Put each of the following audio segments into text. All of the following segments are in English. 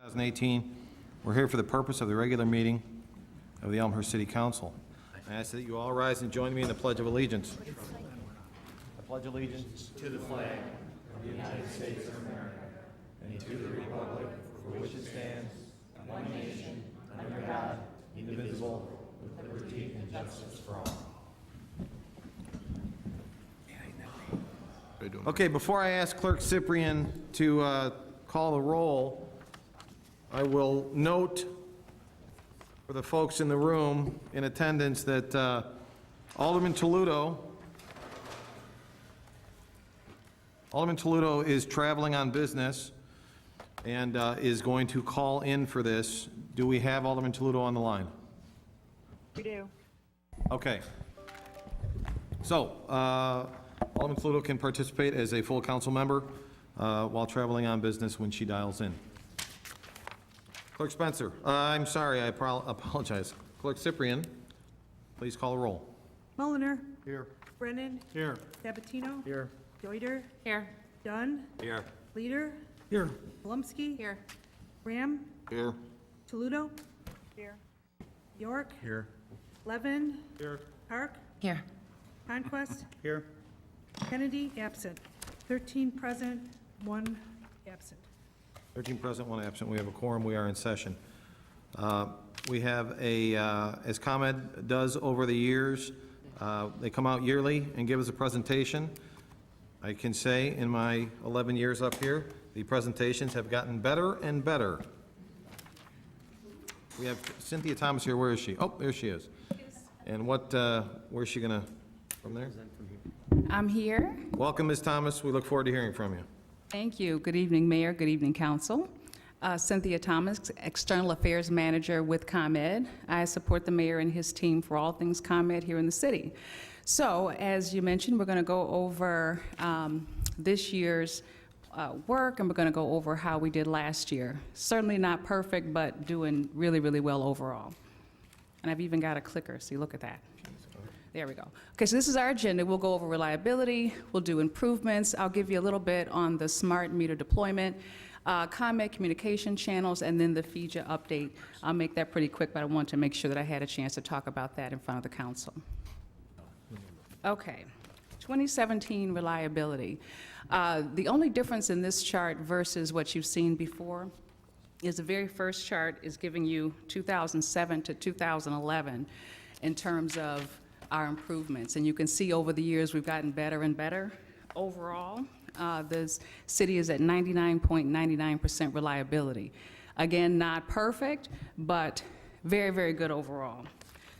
2018. We're here for the purpose of the regular meeting of the Elmhurst City Council. I ask that you all rise and join me in the Pledge of Allegiance. I pledge allegiance to the flag of the United States of America and to the republic for which it stands, one nation, under God, indivisible, with liberty and justice for all. Okay, before I ask Clerk Cyprian to call the roll, I will note for the folks in the room in attendance that Alderman Toledo is traveling on business and is going to call in for this. Do we have Alderman Toledo on the line? We do. Okay. So, Alderman Toledo can participate as a full council member while traveling on business when she dials in. Clerk Spencer, I'm sorry, I apologize. Clerk Cyprian, please call the roll. Mulliner. Here. Brennan. Here. Sabatino. Here. Yoder. Here. Dunn. Here. Leader. Here. Volumsky. Here. Graham. Here. Toledo. Here. York. Here. Levin. Here. Park. Here. Conquest. Here. Kennedy, absent. 13 present, 1 absent. 13 present, 1 absent. We have a quorum. We are in session. We have as ComEd does over the years, they come out yearly and give us a presentation. I can say in my 11 years up here, the presentations have gotten better and better. We have Cynthia Thomas here. Where is she? Oh, there she is. And where's she gonna, from there? I'm here. Welcome, Ms. Thomas. We look forward to hearing from you. Thank you. Good evening, Mayor. Good evening, Council. Cynthia Thomas, External Affairs Manager with ComEd. I support the Mayor and his team for all things ComEd here in the city. So, as you mentioned, we're going to go over this year's work, and we're going to go over how we did last year. Certainly not perfect, but doing really, really well overall. And I've even got a clicker, so you look at that. There we go. Okay, so this is our agenda. We'll go over reliability, we'll do improvements, I'll give you a little bit on the smart meter deployment, ComEd communication channels, and then the FIJA update. I'll make that pretty quick, but I want to make sure that I had a chance to talk about that in front of the council. Okay, 2017 reliability. The only difference in this chart versus what you've seen before is the very first chart is giving you 2007 to 2011 in terms of our improvements. And you can see over the years we've gotten better and better. Overall, the city is at 99.99% reliability. Again, not perfect, but very, very good overall.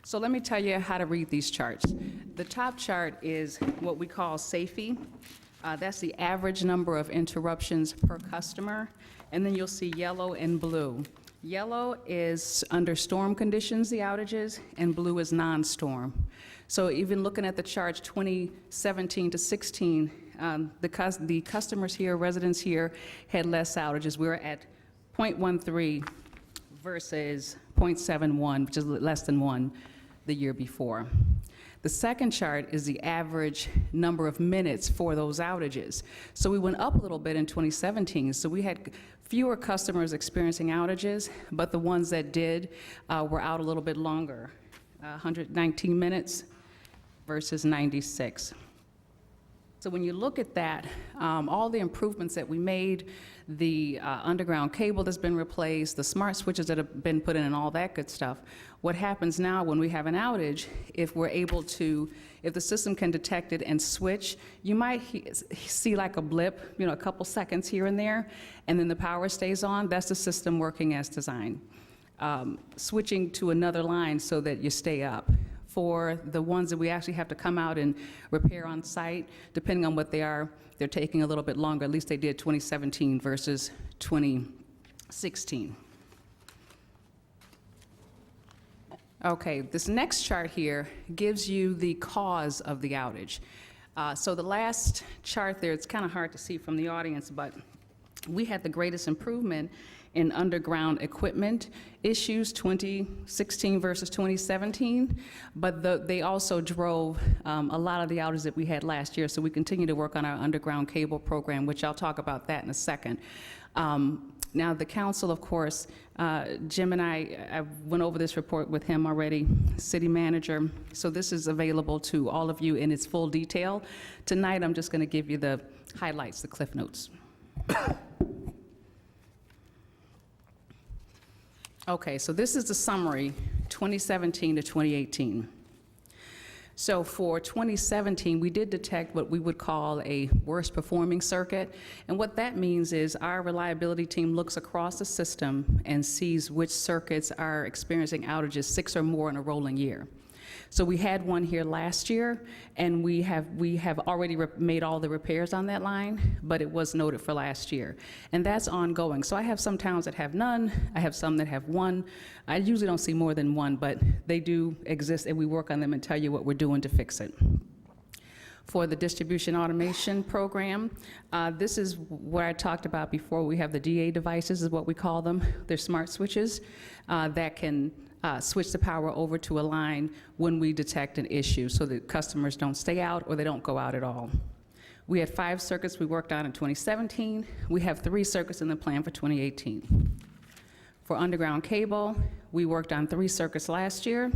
So let me tell you how to read these charts. The top chart is what we call SAFE. That's the average number of interruptions per customer. And then you'll see yellow and blue. Yellow is under storm conditions, the outages, and blue is non-storm. So even looking at the charts 2017 to 16, the customers here, residents here, had less outages. We were at 0.13 versus 0.71, which is less than 1 the year before. The second chart is the average number of minutes for those outages. So we went up a little bit in 2017. So we had fewer customers experiencing outages, but the ones that did were out a little bit longer, 119 minutes versus 96. So when you look at that, all the improvements that we made, the underground cable that's been replaced, the smart switches that have been put in and all that good stuff, what happens now when we have an outage, if we're able to, if the system can detect it and switch, you might see like a blip, a couple seconds here and there, and then the power stays on. That's the system working as designed. Switching to another line so that you stay up. For the ones that we actually have to come out and repair on site, depending on what they are, they're taking a little bit longer. At least they did 2017 versus 2016. Okay, this next chart here gives you the cause of the outage. So the last chart there, it's kind of hard to see from the audience, but we had the greatest improvement in underground equipment issues, 2016 versus 2017, but they also drove a lot of the outages that we had last year, so we continue to work on our underground cable program, which I'll talk about that in a second. Now, the council, of course, Jim and I went over this report with him already, city manager, so this is available to all of you in its full detail. Tonight, I'm just going to give you the highlights, the cliff notes. Okay, so this is the summary, 2017 to 2018. So for 2017, we did detect what we would call a worst performing circuit. And what that means is our reliability team looks across the system and sees which circuits are experiencing outages 6 or more in a rolling year. So we had one here last year, and we have already made all the repairs on that line, but it was noted for last year. And that's ongoing. So I have some towns that have none, I have some that have one. I usually don't see more than one, but they do exist, and we work on them and tell you what we're doing to fix it. For the distribution automation program, this is what I talked about before. We have the DA devices, is what we call them. They're smart switches that can switch the power over to a line when we detect an issue so that customers don't stay out or they don't go out at all. We had 5 circuits we worked on in 2017. We have 3 circuits in the plan for 2018. For underground cable, we worked on 3 circuits last year.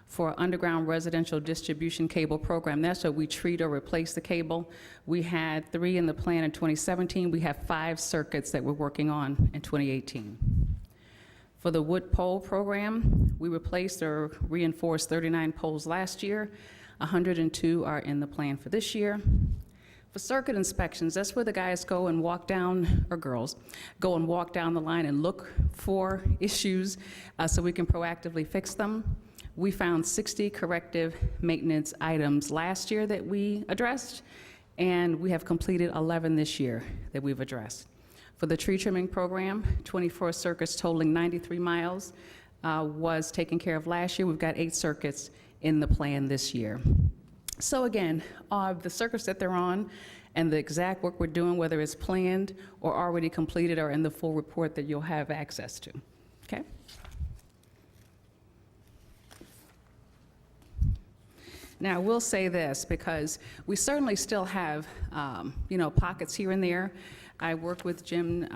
For underground residential distribution cable program, that's where we treat or replace the cable. We had 3 in the plan in 2017. We have 5 circuits that we're working on in 2018. For the wood pole program, we replaced or reinforced 39 poles last year. 102 are in the plan for this year. For circuit inspections, that's where the guys go and walk down, or girls, go and walk down the line and look for issues so we can proactively fix them. We found 60 corrective maintenance items last year that we addressed, and we have completed 11 this year that we've addressed. For the tree trimming program, 24 circuits totaling 93 miles was taken care of last year. We've got 8 circuits in the plan this year. So again, the circuits that they're on and the exact work we're doing, whether it's planned or already completed, are in the full report that you'll have access to, okay? Now, I will say this, because we certainly still have, pockets here and there. I worked with Jim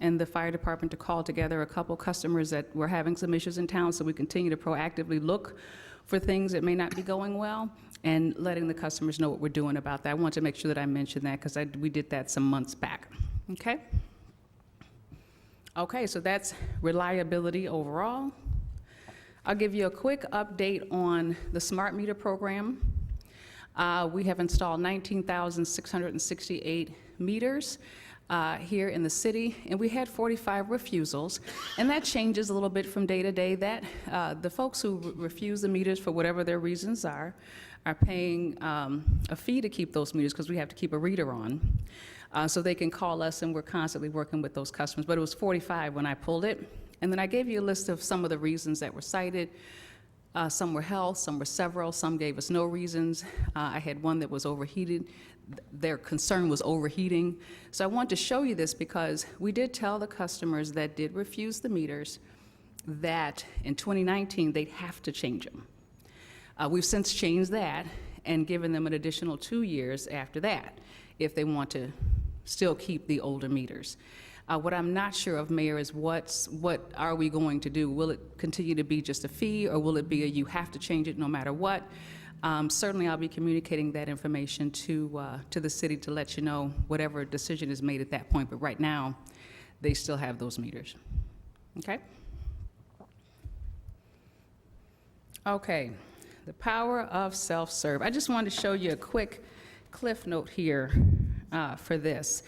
and the fire department to call together a couple customers that were having some issues in town, so we continue to proactively look for things that may not be going well and letting the customers know what we're doing about that. I want to make sure that I mentioned that because we did that some months back, okay? Okay, so that's reliability overall. I'll give you a quick update on the smart meter program. We have installed 19,668 meters here in the city, and we had 45 refusals, and that changes a little bit from day to day. That the folks who refuse the meters for whatever their reasons are paying a fee to keep those meters because we have to keep a reader on. So they can call us, and we're constantly working with those customers. But it was 45 when I pulled it. And then I gave you a list of some of the reasons that were cited. Some were health, some were several, some gave us no reasons. I had one that was overheated. Their concern was overheating. So I want to show you this because we did tell the customers that did refuse the meters that in 2019 they'd have to change them. We've since changed that and given them an additional 2 years after that if they want to still keep the older meters. What I'm not sure of, Mayor, is what are we going to do? Will it continue to be just a fee, or will it be a you have to change it no matter what? Certainly, I'll be communicating that information to the city to let you know whatever decision is made at that point. But right now, they still have those meters. Okay? Okay, the power of self-serve. I just wanted to show you a quick cliff note here for this.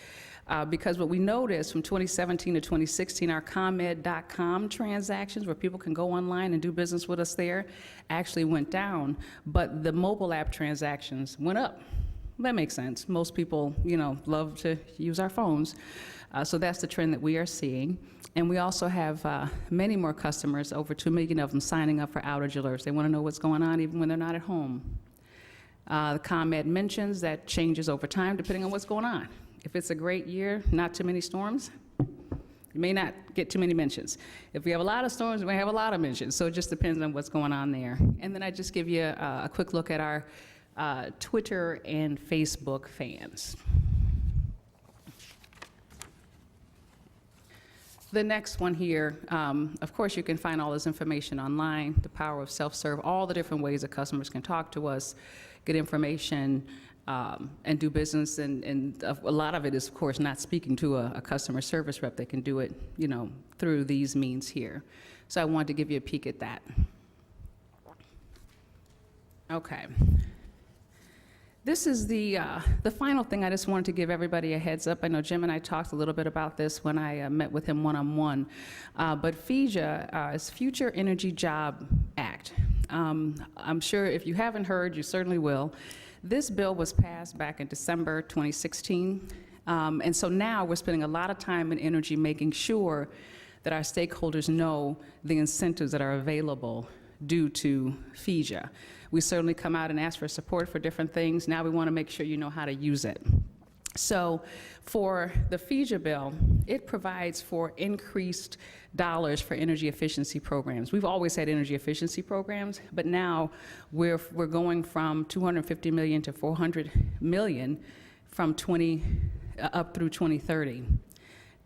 Because what we noticed from 2017 to 2016, our ComEd.com transactions, where people can go online and do business with us there, actually went down, but the mobile app transactions went up. That makes sense. Most people, love to use our phones. So that's the trend that we are seeing. And we also have many more customers, over 2 million of them, signing up for outage alerts. They want to know what's going on even when they're not at home. The ComEd mentions that changes over time depending on what's going on. If it's a great year, not too many storms, you may not get too many mentions. If we have a lot of storms, we may have a lot of mentions. So it just depends on what's going on there. And then I just give you a quick look at our Twitter and Facebook fans. The next one here, of course, you can find all this information online, the power of self-serve, all the different ways that customers can talk to us, get information, and do business. And a lot of it is, of course, not speaking to a customer service rep. They can do it, through these means here. So I wanted to give you a peek at that. Okay. This is the final thing. I just wanted to give everybody a heads up. I know Jim and I talked a little bit about this when I met with him one-on-one. But FEJA is Future Energy Job Act. I'm sure if you haven't heard, you certainly will. This bill was passed back in December 2016. And so now we're spending a lot of time and energy making sure that our stakeholders know the incentives that are available due to FEJA. We certainly come out and ask for support for different things. Now we want to make sure you know how to use it. So for the FEJA bill, it provides for increased dollars for energy efficiency programs. We've always had energy efficiency programs, but now we're going from $250 million to $400 million from up through 2030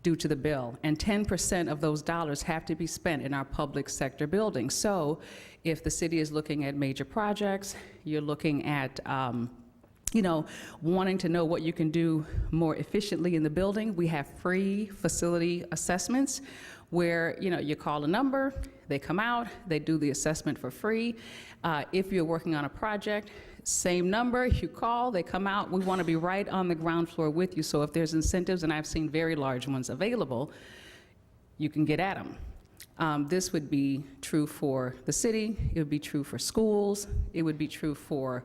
due to the bill. And 10% of those dollars have to be spent in our public sector buildings. So if the city is looking at major projects, you're looking at wanting to know what you can do more efficiently in the building, we have free facility assessments where, you call a number, they come out, they do the assessment for free. If you're working on a project, same number, you call, they come out. We want to be right on the ground floor with you. So if there's incentives, and I've seen very large ones available, you can get at them. This would be true for the city, it would be true for schools, it would be true for,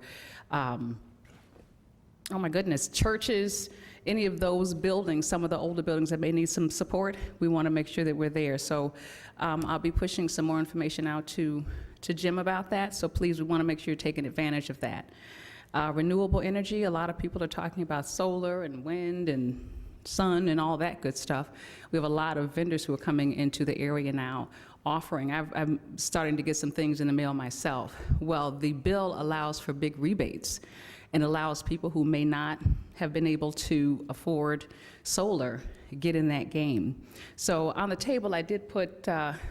churches, any of those buildings, some of the older buildings that may need some support, we want to make sure that we're there. So I'll be pushing some more information out to Jim about that, so please, we want to make sure you're taking advantage of that. Renewable energy, a lot of people are talking about solar and wind and sun and all that good stuff. We have a lot of vendors who are coming into the area now offering. I'm starting to get some things in the mail myself. Well, the bill allows for big rebates and allows people who may not have been able to afford solar get in that game. So on the table, I did put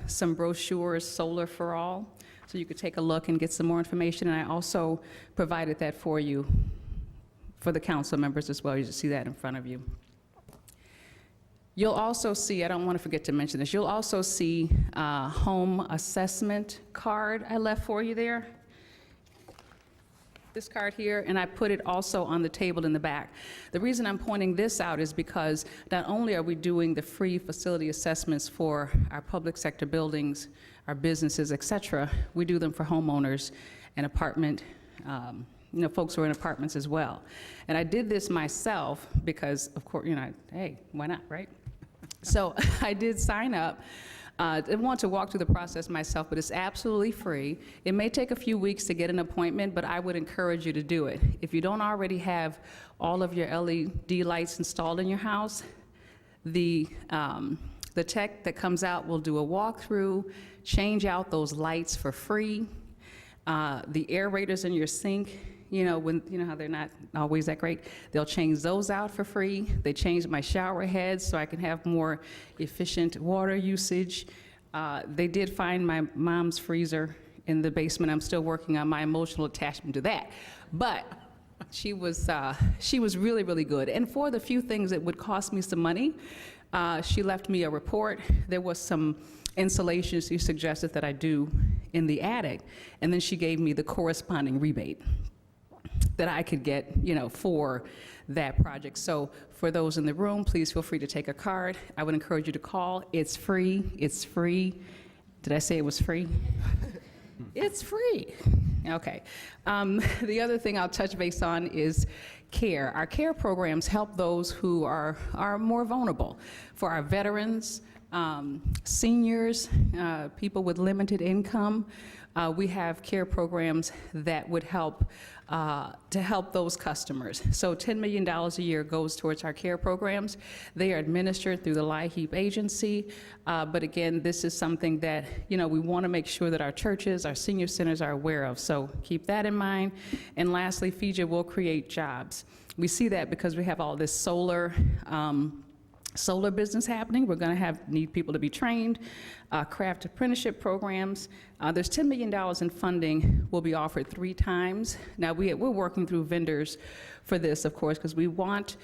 some brochures, Solar for All, so you could take a look and get some more information. And I also provided that for you, for the council members as well. You see that in front of you. You'll also see, I don't want to forget to mention this, you'll also see a home assessment card I left for you there. This card here, and I put it also on the table in the back. The reason I'm pointing this out is because not only are we doing the free facility assessments for our public sector buildings, our businesses, et cetera, we do them for homeowners and apartment, folks who are in apartments as well. And I did this myself because, of course, hey, why not, right? So I did sign up. I want to walk through the process myself, but it's absolutely free. It may take a few weeks to get an appointment, but I would encourage you to do it. If you don't already have all of your LED lights installed in your house, the tech that comes out will do a walkthrough, change out those lights for free. The aerators in your sink, how they're not always that great, they'll change those out for free. They changed my shower heads so I can have more efficient water usage. They did find my mom's freezer in the basement. I'm still working on my emotional attachment to that. But she was really, really good. And for the few things that would cost me some money, she left me a report. There was some insulation she suggested that I do in the attic, and then she gave me the corresponding rebate that I could get, for that project. So for those in the room, please feel free to take a card. I would encourage you to call. It's free. It's free. Did I say it was free? It's free. Okay. The other thing I'll touch base on is care. Our care programs help those who are more vulnerable. For our veterans, seniors, people with limited income, we have care programs that would help to help those customers. So $10 million a year goes towards our care programs. They are administered through the LIHEAP agency, but again, this is something that we want to make sure that our churches, our senior centers are aware of. So keep that in mind. And lastly, FEJA will create jobs. We see that because we have all this solar solar business happening. We're going to need people to be trained, craft apprenticeship programs. There's $10 million in funding will be offered 3 times. Now, we're working through vendors for this, of course, because we want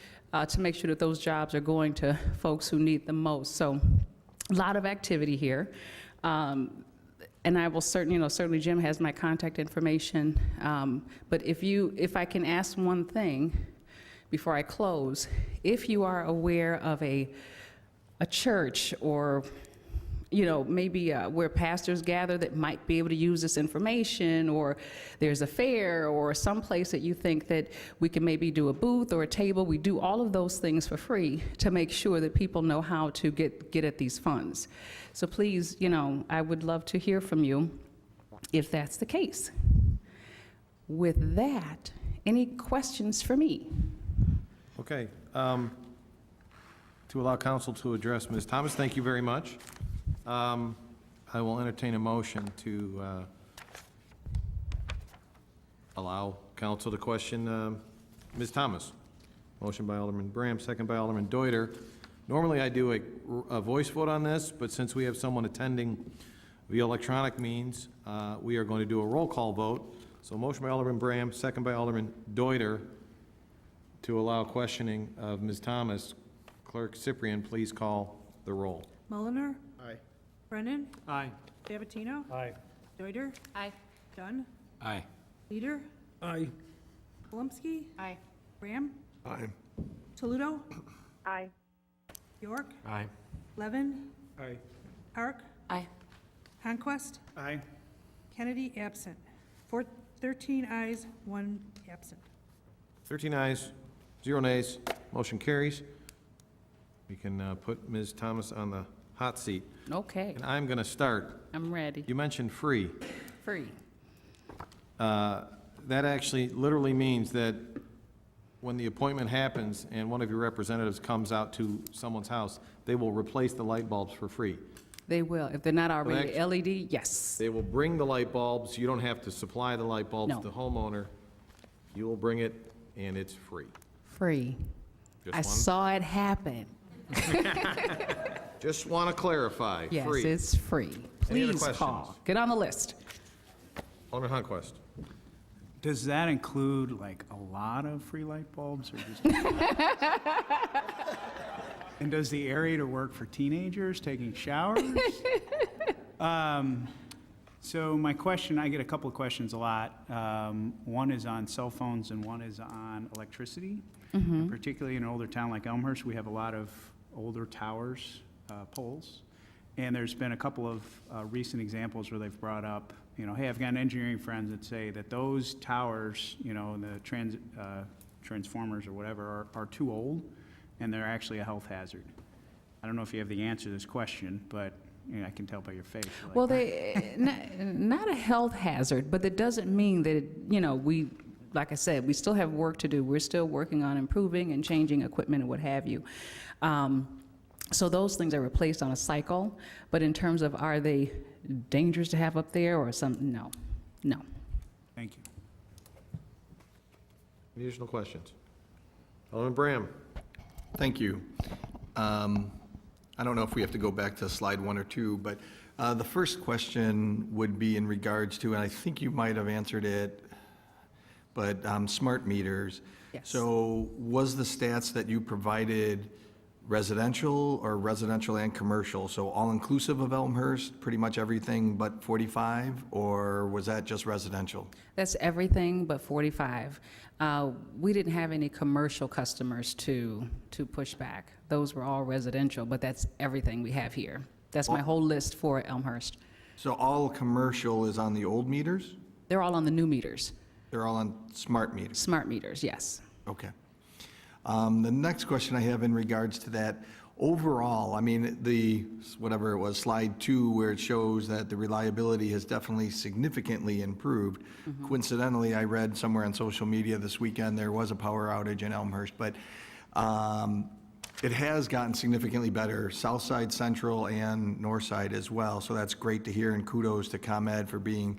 to make sure that those jobs are going to folks who need them most. So a lot of activity here. And I will certainly Jim has my contact information. But if I can ask one thing before I close, if you are aware of a church or, maybe where pastors gather that might be able to use this information, or there's a fair or some place that you think that we can maybe do a booth or a table, we do all of those things for free to make sure that people know how to get at these funds. So please, I would love to hear from you if that's the case. With that, any questions for me? Okay. To allow council to address Ms. Thomas, thank you very much. I will entertain a motion to allow council to question Ms. Thomas. Motion by Alderman Bram, second by Alderman Deuter. Normally, I do a voice vote on this, but since we have someone attending via electronic means, we are going to do a roll call vote. So motion by Alderman Bram, second by Alderman Deuter to allow questioning of Ms. Thomas. Clerk Cyprian, please call the roll. Mulliner? Aye. Brennan? Aye. Sabatino? Aye. Deuter? Aye. Dunn? Aye. Leader? Aye. Palomski? Aye. Graham? Aye. Toledo? Aye. York? Aye. Levin? Aye. Park? Aye. Conquest? Aye. Kennedy, absent. 13 ayes, 1 absent. 13 ayes, 0 nays, motion carries. We can put Ms. Thomas on the hot seat. Okay, And I'm going to start. I'm ready. You mentioned free. Free. That actually literally means that when the appointment happens and one of your representatives comes out to someone's house, they will replace the light bulbs for free. They will. If they're not already Correct. LED, yes. They will bring the light bulbs. You don't have to supply the light bulbs No. to the homeowner. You will bring it, and it's free. Free. Just I one- saw it happen. Just want to clarify, Yes, free. it's free. Any other Please questions? call. Get on the list. Alderman Hunquist. Does that include like a lot of free light bulbs or just? And does the aerator work for teenagers taking showers? So my question, I get a couple of questions a lot. One is on cell phones and one is on electricity. And particularly in an older town like Elmhurst, we have a lot of older towers, poles. And there's been a couple of recent examples where they've brought up, hey, I've got engineering friends that say that those towers, the transformers or whatever are too old and they're actually a health hazard. I don't know if you have the answer to this question, but I can tell by your face. Like, Well, not a health hazard, but that doesn't mean that, we, like I said, we still have work to do. We're still working on improving and changing equipment and what have you. So those things are replaced on a cycle, but in terms of are they dangerous to have up there or something, no. Thank you. Any additional questions? Alderman Bram. Thank you. I don't know if we have to go back to slide 1 or 2, but the first question would be in regards to, and I think you might have answered it, but smart meters. Yes. So was the stats that you provided residential or residential and commercial? So all-inclusive of Elmhurst, pretty much everything but 45, or was that just residential? That's everything but 45. We didn't have any commercial customers to push back. Those were all residential, but that's everything we have here. That's my whole list for Elmhurst. So all commercial is on the old meters? They're all on the new meters, They're all on smart meters? smart meters, yes. Okay. The next question I have in regards to that, overall, I mean, whatever it was, slide 2, where it shows that the reliability has definitely significantly improved. Coincidentally, I read somewhere on social media this weekend there was a power outage in Elmhurst, but it has gotten significantly better, south side, central, and north side as well. So that's great to hear, and kudos to ComEd for being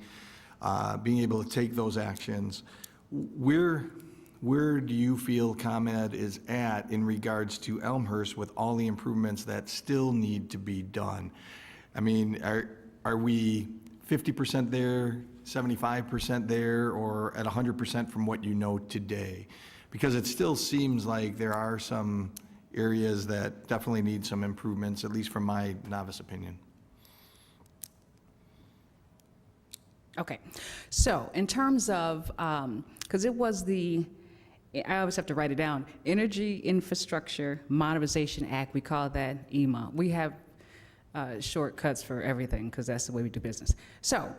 able to take those actions. Where where do you feel ComEd is at in regards to Elmhurst with all the improvements that still need to be done? I mean, are we 50% there, 75% there, or at 100% from what you know today? Because it still seems like there are some areas that definitely need some improvements, at least from my novice opinion. Okay, so in terms of, because it was I always have to write it down, Energy Infrastructure Modernization Act, we call that EMA. We have shortcuts for everything, because that's the way we do business. So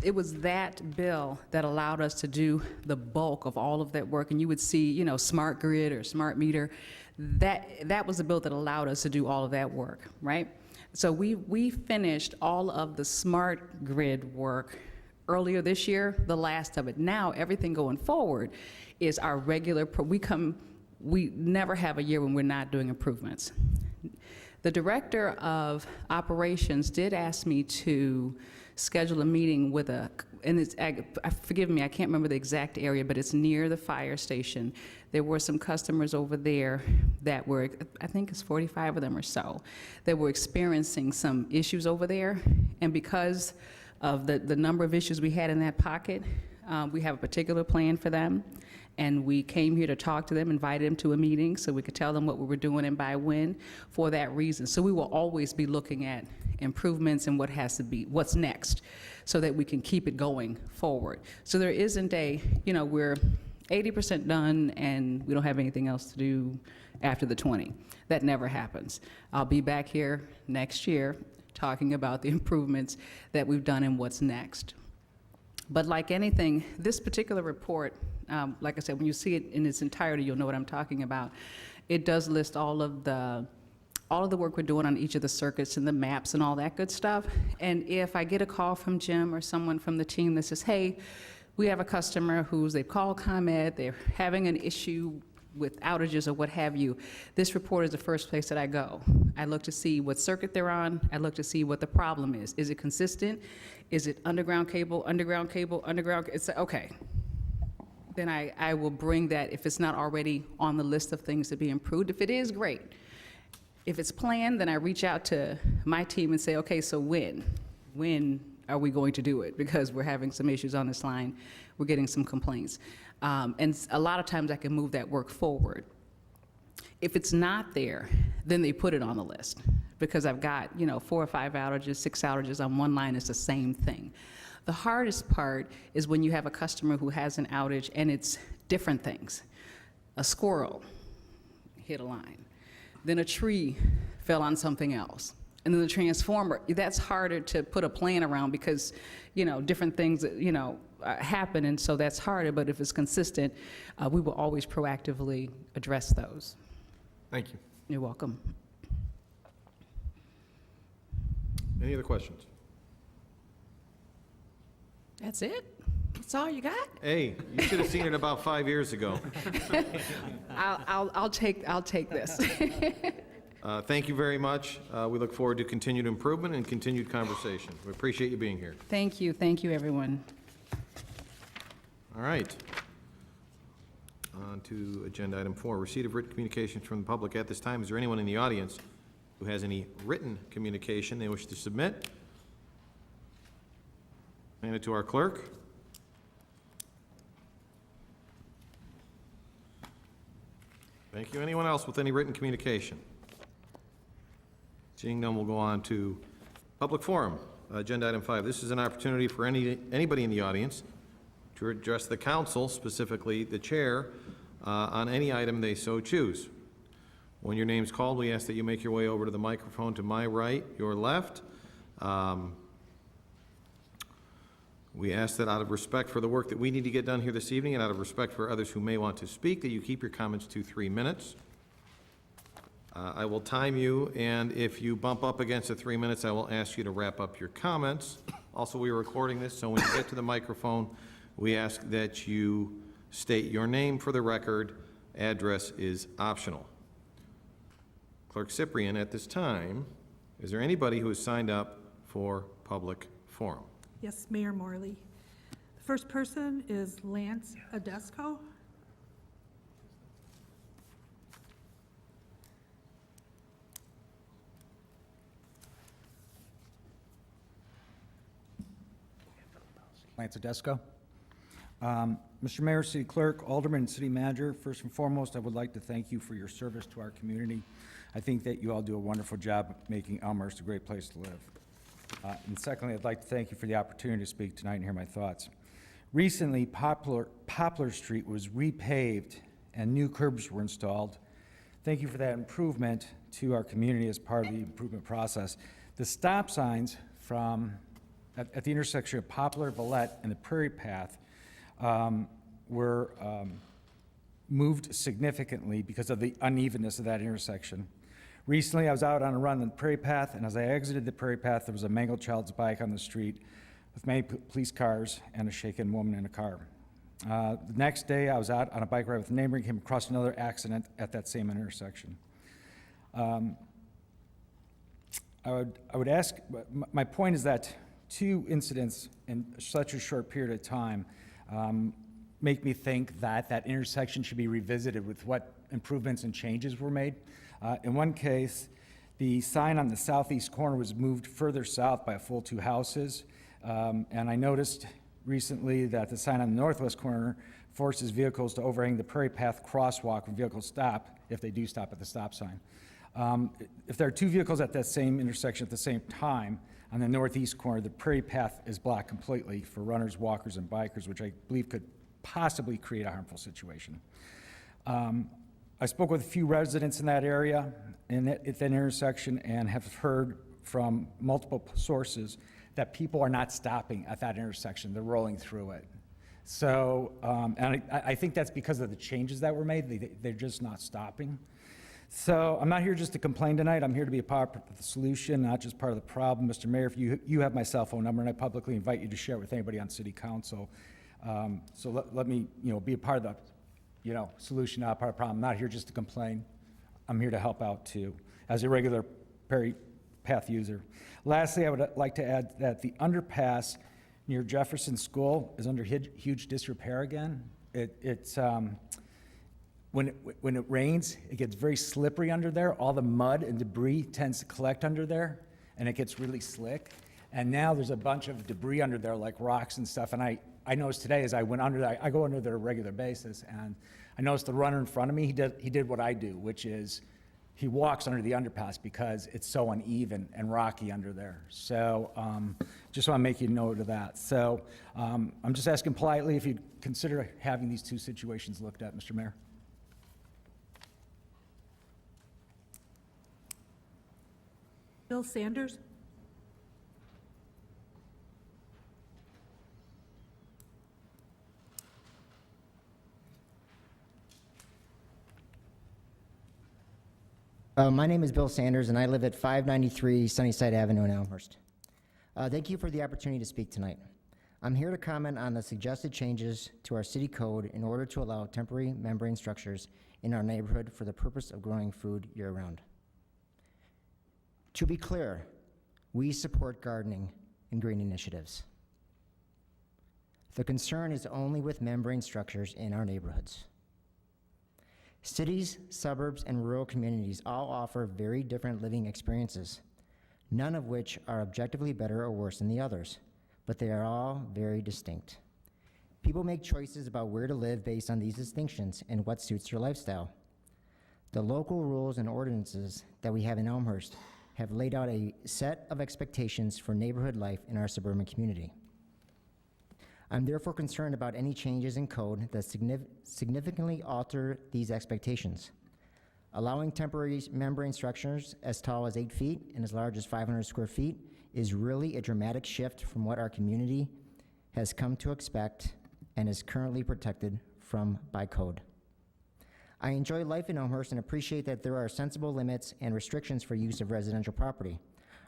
it was that bill that allowed us to do the bulk of all of that work, and you would see, you know, smart grid or smart meter. That was the bill that allowed us to do all of that work, right? So we finished all of the smart grid work earlier this year, the last of it. Now, everything going forward is our regular, we never have a year when we're not doing improvements. The Director of Operations did ask me to schedule a meeting with and it's, forgive me, I can't remember the exact area, but it's near the fire station. There were some customers over there that were, I think it's 45 of them or so, that were experiencing some issues over there. And because of the number of issues we had in that pocket, we have a particular plan for them. And we came here to talk to them, invited them to a meeting so we could tell them what we were doing and by when for that reason. So we will always be looking at improvements and what has to be, what's next, so that we can keep it going forward. So there isn't we're 80% done and we don't have anything else to do after the 20. That never happens. I'll be back here next year talking about the improvements that we've done and what's next. But like anything, this particular report, like I said, when you see it in its entirety, you'll know what I'm talking about. It does list all of the work we're doing on each of the circuits and the maps and all that good stuff. And if I get a call from Jim or someone from the team that says, hey, we have a customer they've called ComEd, they're having an issue with outages or what have you, this report is the first place that I go. I look to see what circuit they're on. I look to see what the problem is. Is it consistent? Is it underground cable, underground cable, underground? It's okay. Then I will bring that if it's not already on the list of things to be improved. If it is, great. If it's planned, then I reach out to my team and say, okay, so when are we going to do it? Because we're having some issues on this line. We're getting some complaints. And a lot of times I can move that work forward. If it's not there, then they put it on the list because I've got, 4 or 5 outages, 6 outages on one line. It's the same thing. The hardest part is when you have a customer who has an outage and it's different things. A squirrel hit a line. Then a tree fell on something else. And then the transformer, that's harder to put a plan around because, different things, happen, and so that's harder, but if it's consistent, we will always proactively address those. Thank you. You're welcome. Any other questions? That's it? That's all you got? Hey, you should have seen it about 5 years ago. I'll take this. Thank you very much. We look forward to continued improvement and continued conversation. We appreciate you being here. Thank you, everyone. All right. On to agenda item 4, receipt of written communications from the public. At this time, is there anyone in the audience who has any written communication they wish to submit? Hand it to our clerk. Thank you. Anyone else with any written communication? Seeing none, we'll go on to public forum. Agenda item 5. This is an opportunity for anybody in the audience to address the council, specifically the chair, on any item they so choose. When your name's called, we ask that you make your way over to the microphone to my right, your left. We ask that out of respect for the work that we need to get done here this evening and out of respect for others who may want to speak, that you keep your comments to 3 minutes. I will time you, and if you bump up against the 3 minutes, I will ask you to wrap up your comments. Also, we are recording this, so when you get to the microphone, we ask that you state your name for the record. Address is optional. Clerk Cyprian, at this time, is there anybody who has signed up for public forum? Yes, Mayor Morley. The first person is Lance Adesco. Lance Tedesco. Mr. Mayor, City Clerk, Alderman, and City Manager, first and foremost, I would like to thank you for your service to our community. I think that you all do a wonderful job making Elmhurst a great place to live. And secondly, I'd like to thank you for the opportunity to speak tonight and hear my thoughts. Recently, Poplar Street was repaved and new curbs were installed. Thank you for that improvement to our community as part of the improvement process. The stop signs at the intersection of Poplar, Villette, and the Prairie Path were moved significantly because of the unevenness of that intersection. Recently, I was out on a run on the Prairie Path, and as I exited the Prairie Path, there was a mangled child's bike on the street with many police cars and a shaken woman in a car. The next day, I was out on a bike ride with a neighbor and came across another accident at that same intersection. I would ask, my point is that two incidents in such a short period of time make me think that that intersection should be revisited with what improvements and changes were made. In one case, the sign on the southeast corner was moved further south by a full 2 houses, and I noticed recently that the sign on the northwest corner forces vehicles to overhang the Prairie Path crosswalk when vehicles stop, if they do stop at the stop sign. If there are 2 vehicles at that same intersection at the same time, on the northeast corner, the Prairie Path is blocked completely for runners, walkers, and bikers, which I believe could possibly create a harmful situation. I spoke with a few residents in that area, at that intersection, and have heard from multiple sources that people are not stopping at that intersection. They're rolling through it. So, and I think that's because of the changes that were made. They're just not stopping. So I'm not here just to complain tonight. I'm here to be a part of the solution, not just part of the problem. Mr. Mayor, if you have my cell phone number, and I publicly invite you to share it with anybody on City Council. So let me, be a part of the, solution, not part of the problem. I'm not here just to complain. I'm here to help out too, as a regular Prairie Path user. Lastly, I would like to add that the underpass near Jefferson School is under huge disrepair again. When it rains, it gets very slippery under there. All the mud and debris tends to collect under there, and it gets really slick. And now there's a bunch of debris under there, like rocks and stuff. And I noticed today as I went under there, I go under there on a regular basis, and I noticed the runner in front of me, he did what I do, which is he walks under the underpass because it's so uneven and rocky under there. So just want to make you note of that. So I'm just asking politely if you'd consider having these 2 situations looked at, Mr. Mayor. Bill Sanders? My name is Bill Sanders, and I live at 593 Sunnyside Avenue in Elmhurst. Thank you for the opportunity to speak tonight. I'm here to comment on the suggested changes to our city code in order to allow temporary membrane structures in our neighborhood for the purpose of growing food year-round. To be clear, we support gardening and green initiatives. The concern is only with membrane structures in our neighborhoods. Cities, suburbs, and rural communities all offer very different living experiences, none of which are objectively better or worse than the others, but they are all very distinct. People make choices about where to live based on these distinctions and what suits their lifestyle. The local rules and ordinances that we have in Elmhurst have laid out a set of expectations for neighborhood life in our suburban community. I'm therefore concerned about any changes in code that significantly alter these expectations. Allowing temporary membrane structures as tall as 8 feet and as large as 500 square feet is really a dramatic shift from what our community has come to expect and is currently protected from by code. I enjoy life in Elmhurst and appreciate that there are sensible limits and restrictions for use of residential property.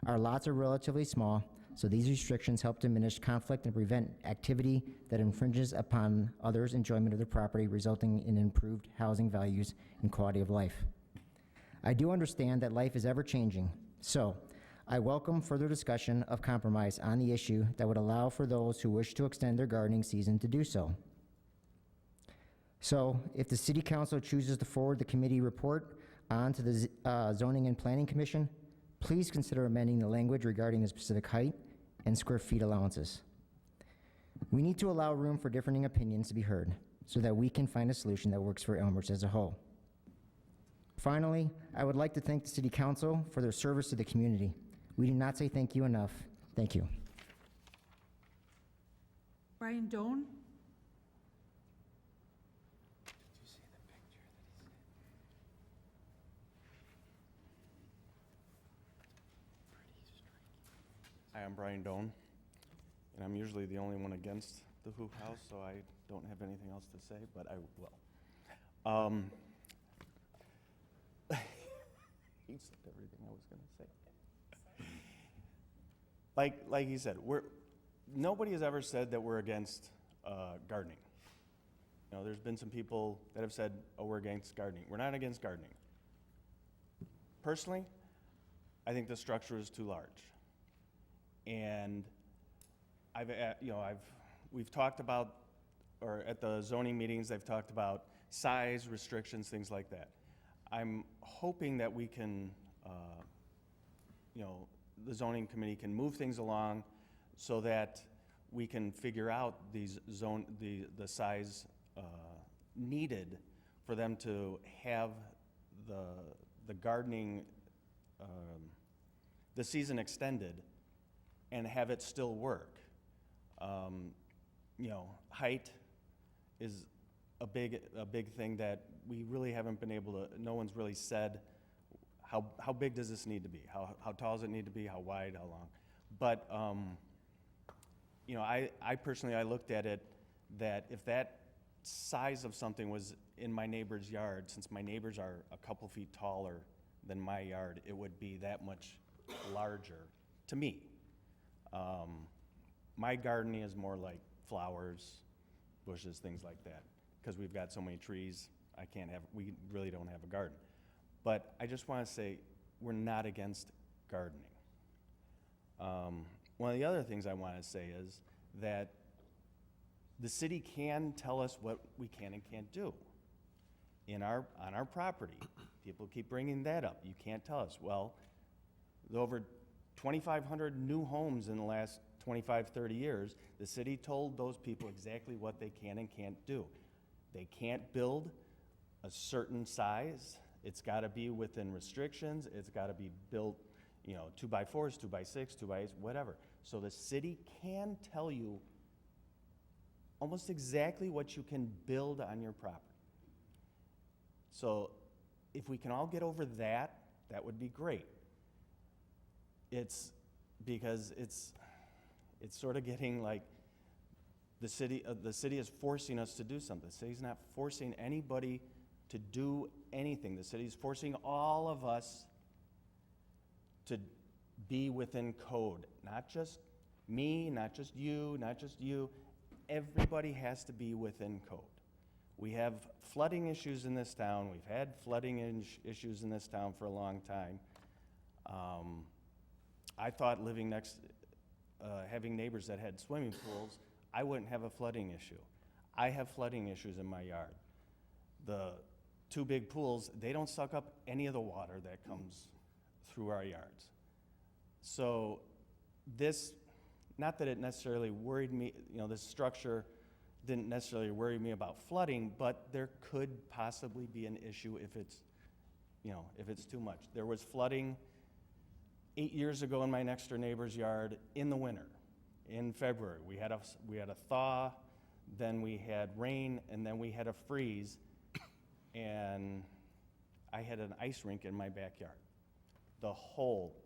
Our lots are relatively small, so these restrictions help diminish conflict and prevent activity that infringes upon others' enjoyment of their property, resulting in improved housing values and quality of life. I do understand that life is ever-changing, so I welcome further discussion of compromise on the issue that would allow for those who wish to extend their gardening season to do so. So, if the City Council chooses to forward the committee report on to the Zoning and Planning Commission, please consider amending the language regarding the specific height and square feet allowances. We need to allow room for differing opinions to be heard so that we can find a solution that works for Elmhurst as a whole. Finally, I would like to thank the City Council for their service to the community. We do not say thank you enough. Thank you. Brian Doan? Hi, I'm Brian Doan, and I'm usually the only one against the hoop house, so I don't have anything else to say, but I will. He said everything I was going to say. Like he said, nobody has ever said that we're against gardening. You know, there's been some people that have said, oh, we're against gardening. We're not against gardening. Personally, I think the structure is too large. And we've talked about, or at the zoning meetings, they've talked about size, restrictions, things like that. I'm hoping that we can, the zoning committee can move things along so that we can figure out the size needed for them to have the gardening, the season extended and have it still work. Height is a big thing that we really haven't been able to, no one's really said, how big does this need to be? How tall does it need to be? How wide, how long? But, I personally, I looked at it that if that size of something was in my neighbor's yard, since my neighbors are a couple feet taller than my yard, it would be that much larger to me. My gardening is more like flowers, bushes, things like that. Because we've got so many trees, we really don't have a garden. But I just want to say, we're not against gardening. One of the other things I want to say is that the city can tell us what we can and can't do on our property. People keep bringing that up. You can't tell us. Well, over 2,500 new homes in the last 25, 30 years, the city told those people exactly what they can and can't do. They can't build a certain size. It's got to be within restrictions. It's got to be built, 2x4s, 2x6, 2x8s, whatever. So the city can tell you almost exactly what you can build on your property. So if we can all get over that, that would be great. It's because it's sort of getting like the city is forcing us to do something. The city's not forcing anybody to do anything. The city's forcing all of us to be within code. Not just me, not just you, not just you. Everybody has to be within code. We have flooding issues in this town. We've had flooding issues in this town for a long time. I thought having neighbors that had swimming pools, I wouldn't have a flooding issue. I have flooding issues in my yard. The two big pools, they don't suck up any of the water that comes through our yards. So this, not that it necessarily worried me, this structure didn't necessarily worry me about flooding, but there could possibly be an issue if it's too much. There was flooding 8 years ago in my next door neighbor's yard in the winter, in February. We had a thaw, then we had rain, and then we had a freeze, and I had an ice rink in my backyard. The whole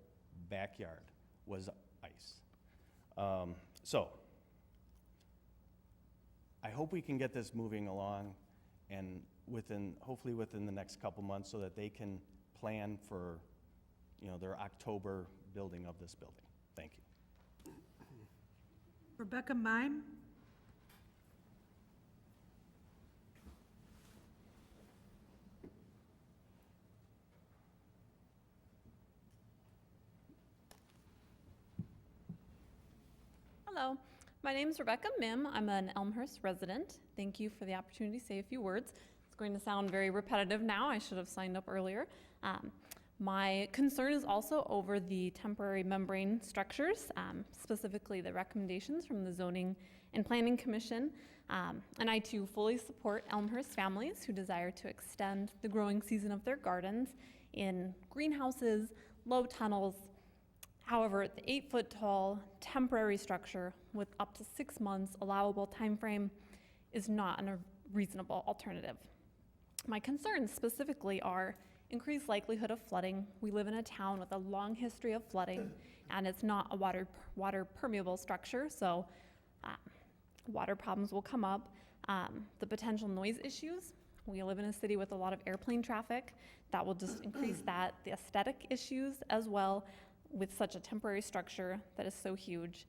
backyard was ice. So I hope we can get this moving along, and hopefully within the next couple months, so that they can plan for their October building of this building. Thank you. Rebecca Mime? Hello, my name is Rebecca Mim. I'm an Elmhurst resident. Thank you for the opportunity to say a few words. It's going to sound very repetitive now. I should have signed up earlier. My concern is also over the temporary membrane structures, specifically the recommendations from the Zoning and Planning Commission. And I too fully support Elmhurst families who desire to extend the growing season of their gardens in greenhouses, low tunnels. However, the 8-foot tall temporary structure with up to 6 months allowable time frame is not a reasonable alternative. My concerns specifically are increased likelihood of flooding. We live in a town with a long history of flooding, and it's not a water permeable structure, so water problems will come up. The potential noise issues. We live in a city with a lot of airplane traffic. That will just increase that. The aesthetic issues as well with such a temporary structure that is so huge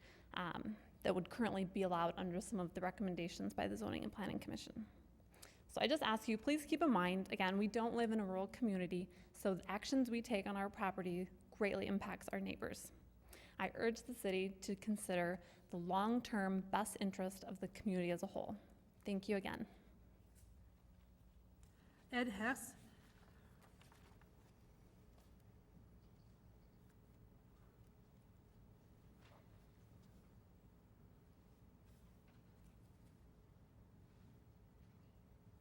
that would currently be allowed under some of the recommendations by the Zoning and Planning Commission. So I just ask you, please keep in mind, again, we don't live in a rural community, so the actions we take on our property greatly impacts our neighbors. I urge the city to consider the long-term best interest of the community as a whole. Thank you again. Ed Hess.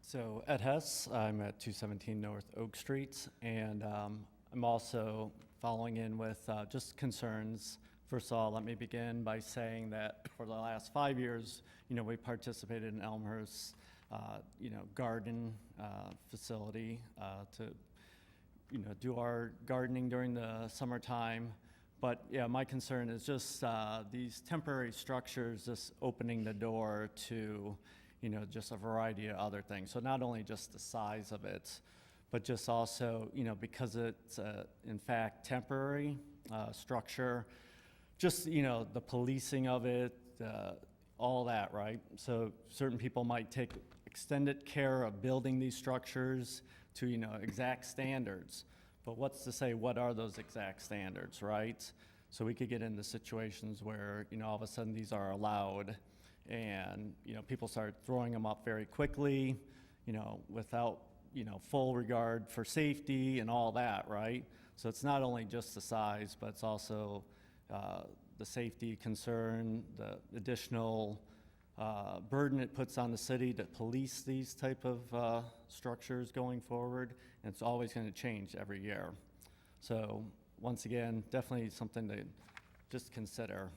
So Ed Hess, I'm at 217 North Oak Street, and I'm also following in with just concerns. First of all, let me begin by saying that for the last 5 years, we participated in Elmhurst, garden facility to, do our gardening during the summertime. But yeah, my concern is just these temporary structures just opening the door to just a variety of other things. So not only just the size of it, but just also, because it's in fact temporary structure, just, the policing of it, all that, right? So certain people might take extended care of building these structures to, exact standards. But what's to say, what are those exact standards, right? So we could get into situations where, all of a sudden these are allowed, and people start throwing them up very quickly, without full regard for safety and all that, right? So it's not only just the size, but it's also the safety concern, the additional burden it puts on the city to police these type of structures going forward, and it's always going to change every year. So once again, definitely something to just consider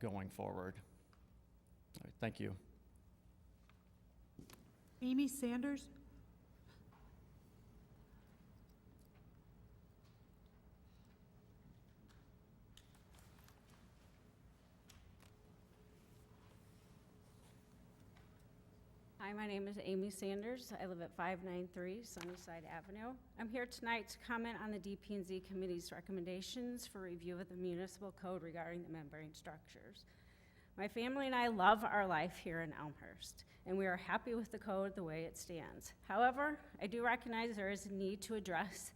going forward. All right, thank you. Amy Sanders. Hi, my name is Amy Sanders. I live at 593 Sunnyside Avenue. I'm here tonight to comment on the DP&Z Committee's recommendations for review of the municipal code regarding the membrane structures. My family and I love our life here in Elmhurst, and we are happy with the code the way it stands. However, I do recognize there is a need to address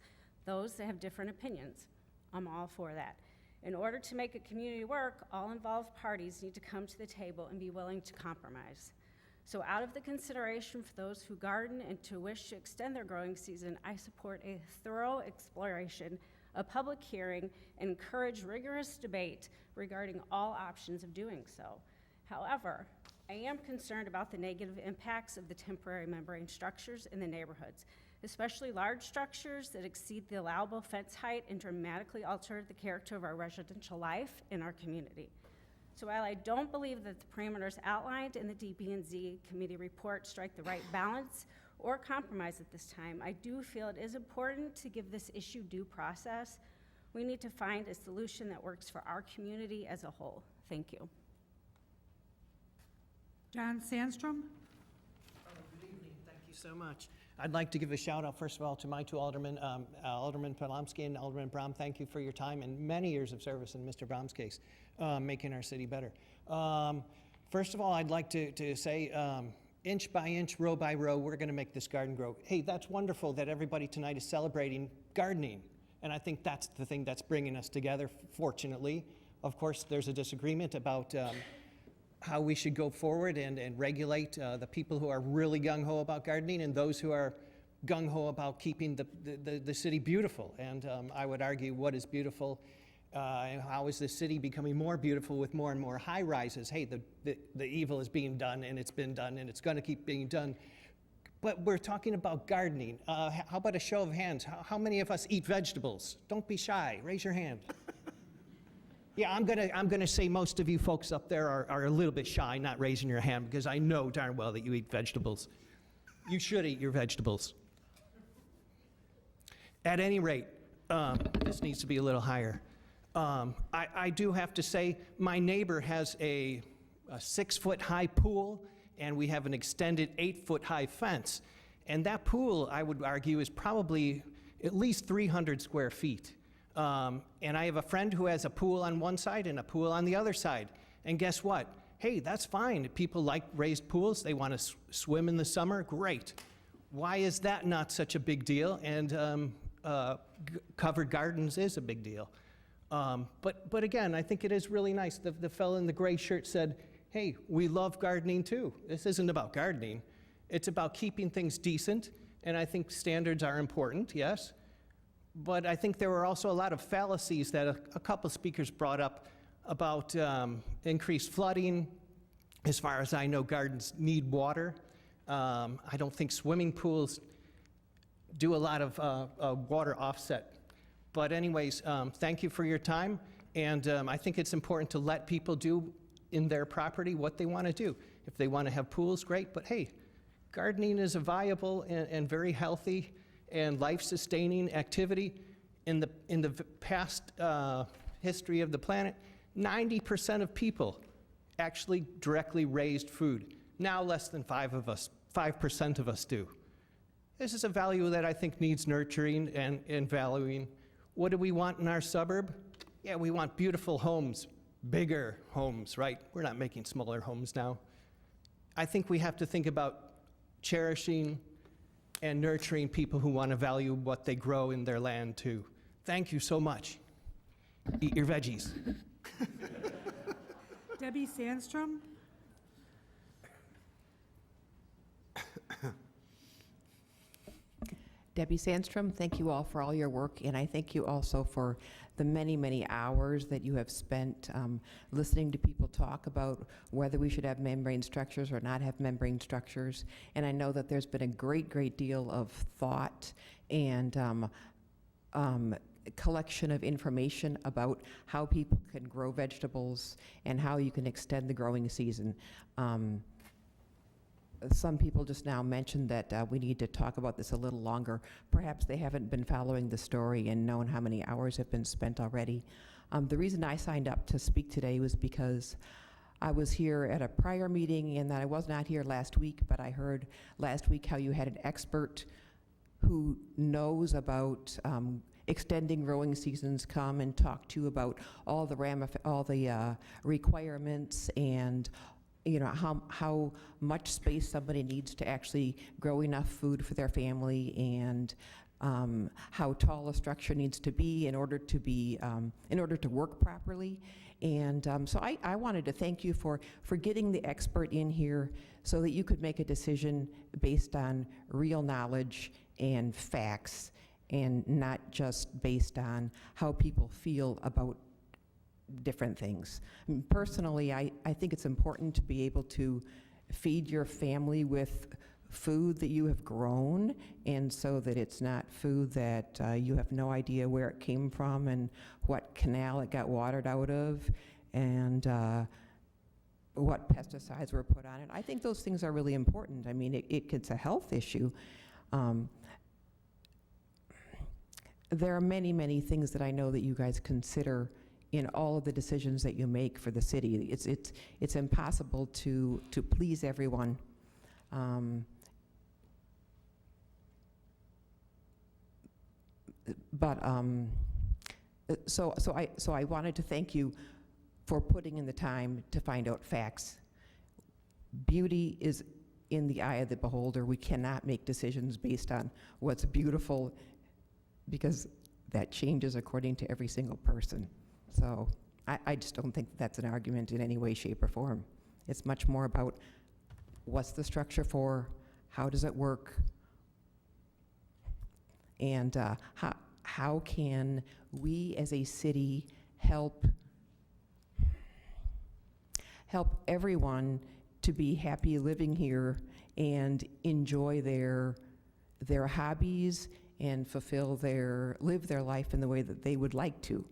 those that have different opinions. I'm all for that. In order to make a community work, all involved parties need to come to the table and be willing to compromise. So out of the consideration for those who garden and to wish to extend their growing season, I support a thorough exploration, a public hearing, and encourage rigorous debate regarding all options of doing so. However, I am concerned about the negative impacts of the temporary membrane structures in the neighborhoods, especially large structures that exceed the allowable fence height and dramatically alter the character of our residential life in our community. So while I don't believe that the parameters outlined in the DP&Z committee report strike the right balance or compromise at this time, I do feel it is important to give this issue due process. We need to find a solution that works for our community as a whole. Thank you. John Sandstrom. Good evening, thank you so much. I'd like to give a shout out, first of all, to my two aldermen, Alderman Palomsky and Alderman Brom. Thank you for your time and many years of service in Mr. Brom's case, making our city better. First of all, I'd like to say, inch by inch, row by row, we're gonna make this garden grow. Hey, that's wonderful that everybody tonight is celebrating gardening. And I think that's the thing that's bringing us together, fortunately. Of course, there's a disagreement about how we should go forward and regulate the people who are really gung-ho about gardening and those who are gung-ho about keeping the city beautiful. And I would argue what is beautiful, and how is the city becoming more beautiful with more and more high-rises? Hey, the evil is being done, and it's been done, and it's going to keep being done. But we're talking about gardening. How about a show of hands? How many of us eat vegetables? Don't be shy. Raise your hand. Yeah, I'm gonna say most of you folks up there are a little bit shy, not raising your hand, because I know darn well that you eat vegetables. You should eat your vegetables. At any rate, this needs to be a little higher. I do have to say, my neighbor has a 6-foot-high pool, and we have an extended 8-foot-high fence. And that pool, I would argue, is probably at least 300 square feet. And I have a friend who has a pool on one side and a pool on the other side. And guess what? Hey, that's fine. If people like raised pools, they want to swim in the summer, great. Why is that not such a big deal? And covered gardens is a big deal. But again, I think it is really nice. The fellow in the gray shirt said, hey, we love gardening too. This isn't about gardening. It's about keeping things decent, and I think standards are important, yes. But I think there were also a lot of fallacies that a couple speakers brought up about increased flooding. As far as I know, gardens need water. I don't think swimming pools do a lot of water offset. But anyways, thank you for your time, and I think it's important to let people do in their property what they want to do. If they want to have pools, great, but hey, gardening is a viable and very healthy and life-sustaining activity. In the past history of the planet, 90% of people actually directly raised food. Now less than 5% of us do. This is a value that I think needs nurturing and valuing. What do we want in our suburb? Yeah, we want beautiful homes, bigger homes, right? We're not making smaller homes now. I think we have to think about cherishing and nurturing people who want to value what they grow in their land too. Thank you so much. Eat your veggies. Debbie Sandstrom. Debbie Sandstrom, thank you all for all your work, and I thank you also for the many, many hours that you have spent listening to people talk about whether we should have membrane structures or not have membrane structures. And I know that there's been a great deal of thought and collection of information about how people can grow vegetables and how you can extend the growing season. Some people just now mentioned that we need to talk about this a little longer. Perhaps they haven't been following the story and known how many hours have been spent already. The reason I signed up to speak today was because I was here at a prior meeting and that I was not here last week, but I heard last week how you had an expert who knows about extending growing seasons come and talk to you about all the requirements and how much space somebody needs to actually grow enough food for their family, and how tall a structure needs to be in order to work properly. And so I wanted to thank you for getting the expert in here so that you could make a decision based on real knowledge and facts, and not just based on how people feel about different things. Personally, I think it's important to be able to feed your family with food that you have grown, and so that it's not food that you have no idea where it came from and what canal it got watered out of, and what pesticides were put on it. I think those things are really important. I mean, it's a health issue. There are many things that I know that you guys consider in all of the decisions that you make for the city. It's impossible to please everyone. So I wanted to thank you for putting in the time to find out facts. Beauty is in the eye of the beholder. We cannot make decisions based on what's beautiful, because that changes according to every single person. So I just don't think that's an argument in any way, shape, or form. It's much more about what's the structure for, how does it work, And how can we as a city help everyone to be happy living here and enjoy their hobbies and live their life in the way that they would like to.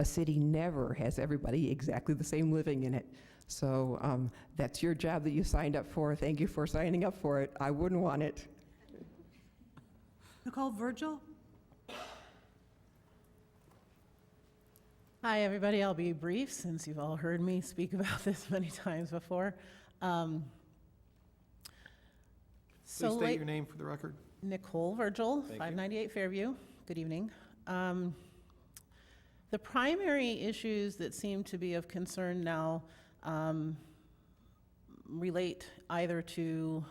A city never has everybody exactly the same living in it. So that's your job that you signed up for. Thank you for signing up for it. I wouldn't want it. Nicole Virgil? Hi, everybody. I'll be brief since you've all heard me speak about this many times before. Please state your name for the record. Nicole Virgil, Thank you. 598 Fairview. Good evening. The primary issues that seem to be of concern now relate either to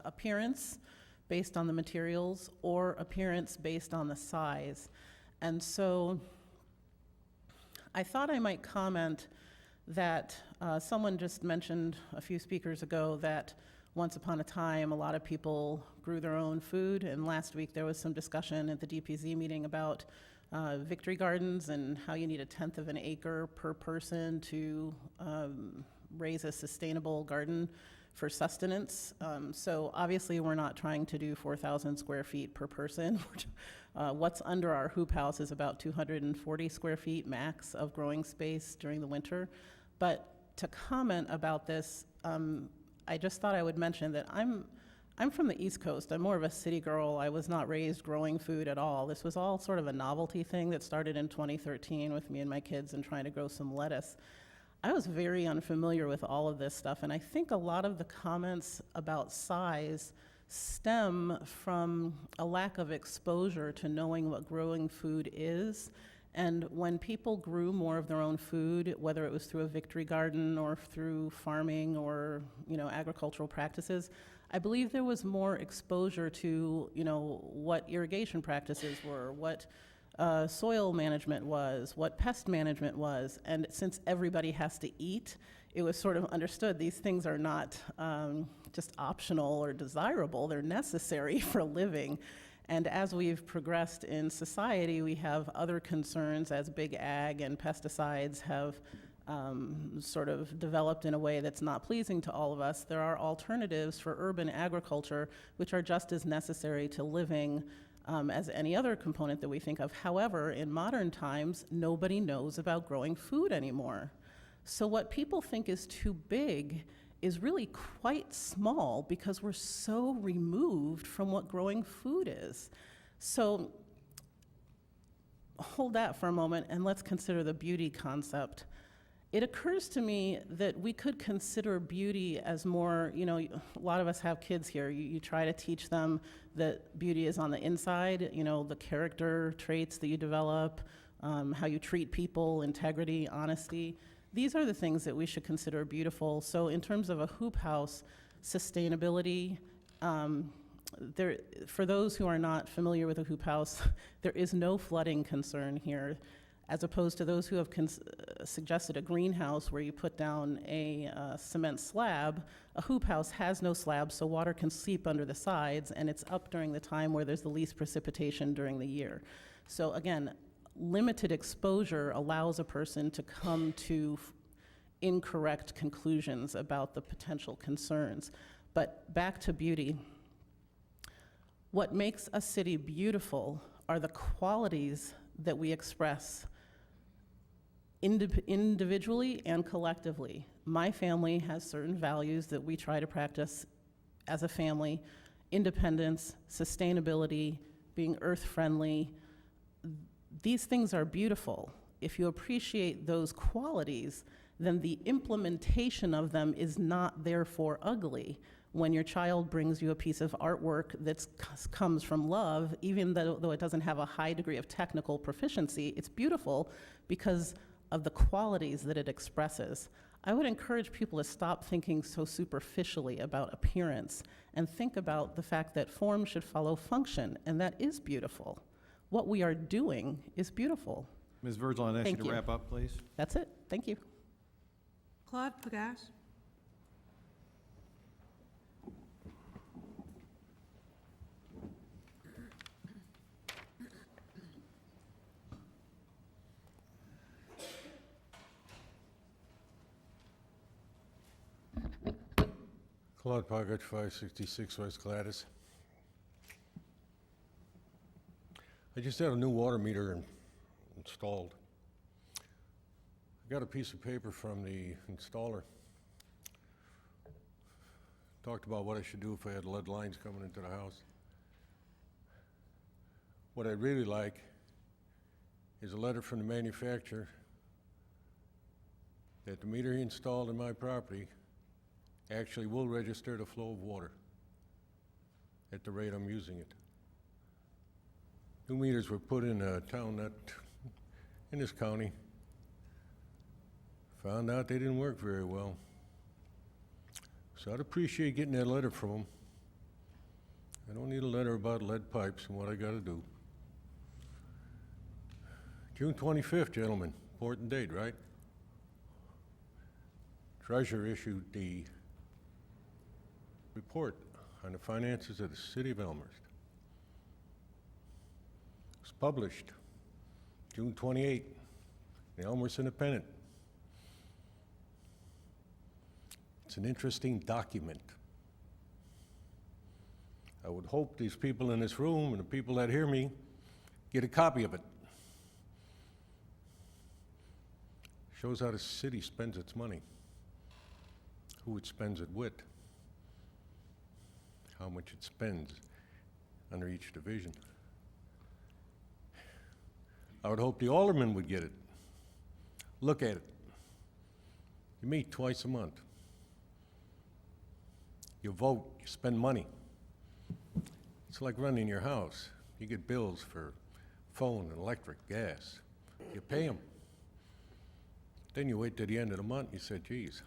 appearance based on the materials or appearance based on the size. And so I thought I might comment that someone just mentioned a few speakers ago that once upon a time a lot of people grew their own food, and last week there was some discussion at the DPZ meeting about victory gardens and how you need 1/10 of an acre per person to raise a sustainable garden for sustenance. So obviously we're not trying to do 4,000 square feet per person. What's under our hoop house is about 240 square feet max of growing space during the winter. But to comment about this, I just thought I would mention that I'm from the East Coast. I'm more of a city girl. I was not raised growing food at all. This was all sort of a novelty thing that started in 2013 with me and my kids and trying to grow some lettuce. I was very unfamiliar with all of this stuff, and I think a lot of the comments about size stem from a lack of exposure to knowing what growing food is. And when people grew more of their own food, whether it was through a victory garden or through farming or, agricultural practices, I believe there was more exposure to, what irrigation practices were, what soil management was, what pest management was. And since everybody has to eat, it was sort of understood these things are not just optional or desirable, they're necessary for living. And as we've progressed in society, we have other concerns as big ag and pesticides have sort of developed in a way that's not pleasing to all of us. There are alternatives for urban agriculture, which are just as necessary to living as any other component that we think of. However, in modern times, nobody knows about growing food anymore. So what people think is too big is really quite small because we're so removed from what growing food is. So hold that for a moment and let's consider the beauty concept. It occurs to me that we could consider beauty as more, a lot of us have kids here. You try to teach them that beauty is on the inside, the character traits that you develop, how you treat people, integrity, honesty. These are the things that we should consider beautiful. So in terms of a hoop house, sustainability, for those who are not familiar with a hoop house, there is no flooding concern here, as opposed to those who have suggested a greenhouse where you put down a cement slab. A hoop house has no slab, so water can seep under the sides, and it's up during the time where there's the least precipitation during the year. So again, limited exposure allows a person to come to incorrect conclusions about the potential concerns. But back to beauty. What makes a city beautiful are the qualities that we express individually and collectively. My family has certain values that we try to practice as a family: independence, sustainability, being earth-friendly. These things are beautiful. If you appreciate those qualities, then the implementation of them is not therefore ugly. When your child brings you a piece of artwork that comes from love, even though it doesn't have a high degree of technical proficiency, it's beautiful because of the qualities that it expresses. I would encourage people to stop thinking so superficially about appearance and think about the fact that form should follow function, and that is beautiful. What we are doing is beautiful. Ms. Virgil, I'd ask you Thank to you. wrap up, please. That's it. Thank you. Claude Pagache? Claude Pocket, 566 West Gladys. I just had a new water meter installed. I got a piece of paper from the installer. Talked about what I should do if I had lead lines coming into the house. What I'd really like is a letter from the manufacturer that the meter he installed in my property actually will register the flow of water at the rate I'm using it. New meters were put in a town that, in this county, found out they didn't work very well. So I'd appreciate getting that letter from them. I don't need a letter about lead pipes and what I gotta do. June 25th, gentlemen, important date, right? Treasurer issued the report on the finances of the city of Elmhurst. It was published June 28th, the Elmhurst Independent. It's an interesting document. I would hope these people in this room and the people that hear me get a copy of it. Shows how the city spends its money, who it spends it with, how much it spends under each division. I would hope the aldermen would get it. Look at it. You meet twice a month. You vote, you spend money. It's like running your house. You get bills for phone and electric, gas. You pay them. Then you wait to the end of the month and you say, geez,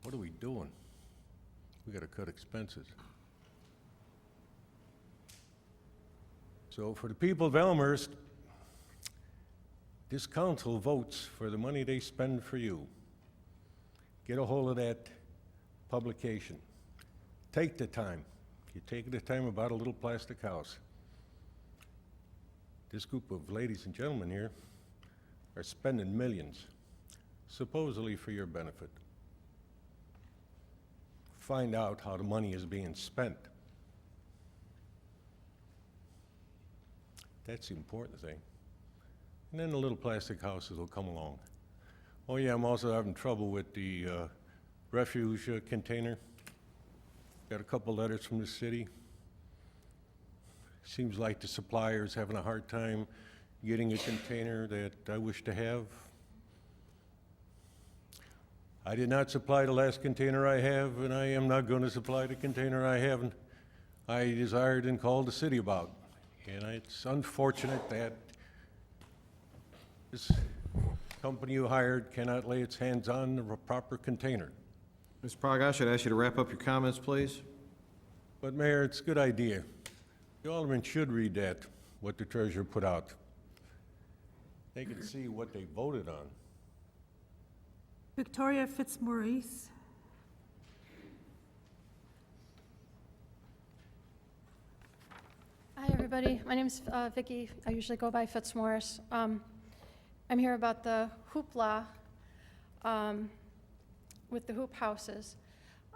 what are we doing? We gotta cut expenses. So for the people of Elmhurst, this council votes for the money they spend for you. Get a hold of that publication. Take the time. You take the time about a little plastic house. This group of ladies and gentlemen here are spending millions, supposedly for your benefit. Find out how the money is being spent. That's the important thing. And then the little plastic houses will come along. Oh yeah, I'm also having trouble with the refuge container. Got a couple letters from the city. Seems like the supplier's having a hard time getting a container that I wish to have. I did not supply the last container I have, and I am not going to supply the container I haven't. I desired and called the city about. And it's unfortunate that this company you hired cannot lay its hands on the proper container. Mr. Pragash, I'd ask you to wrap up your comments, please. But Mayor, it's a good idea. The aldermen should read that, what the treasurer put out. They can see what they voted on. Victoria Fitzmaurice. Hi, everybody. My name's Vicki. I usually go by Fitzmaurice. I'm here about the hoopla with the hoop houses.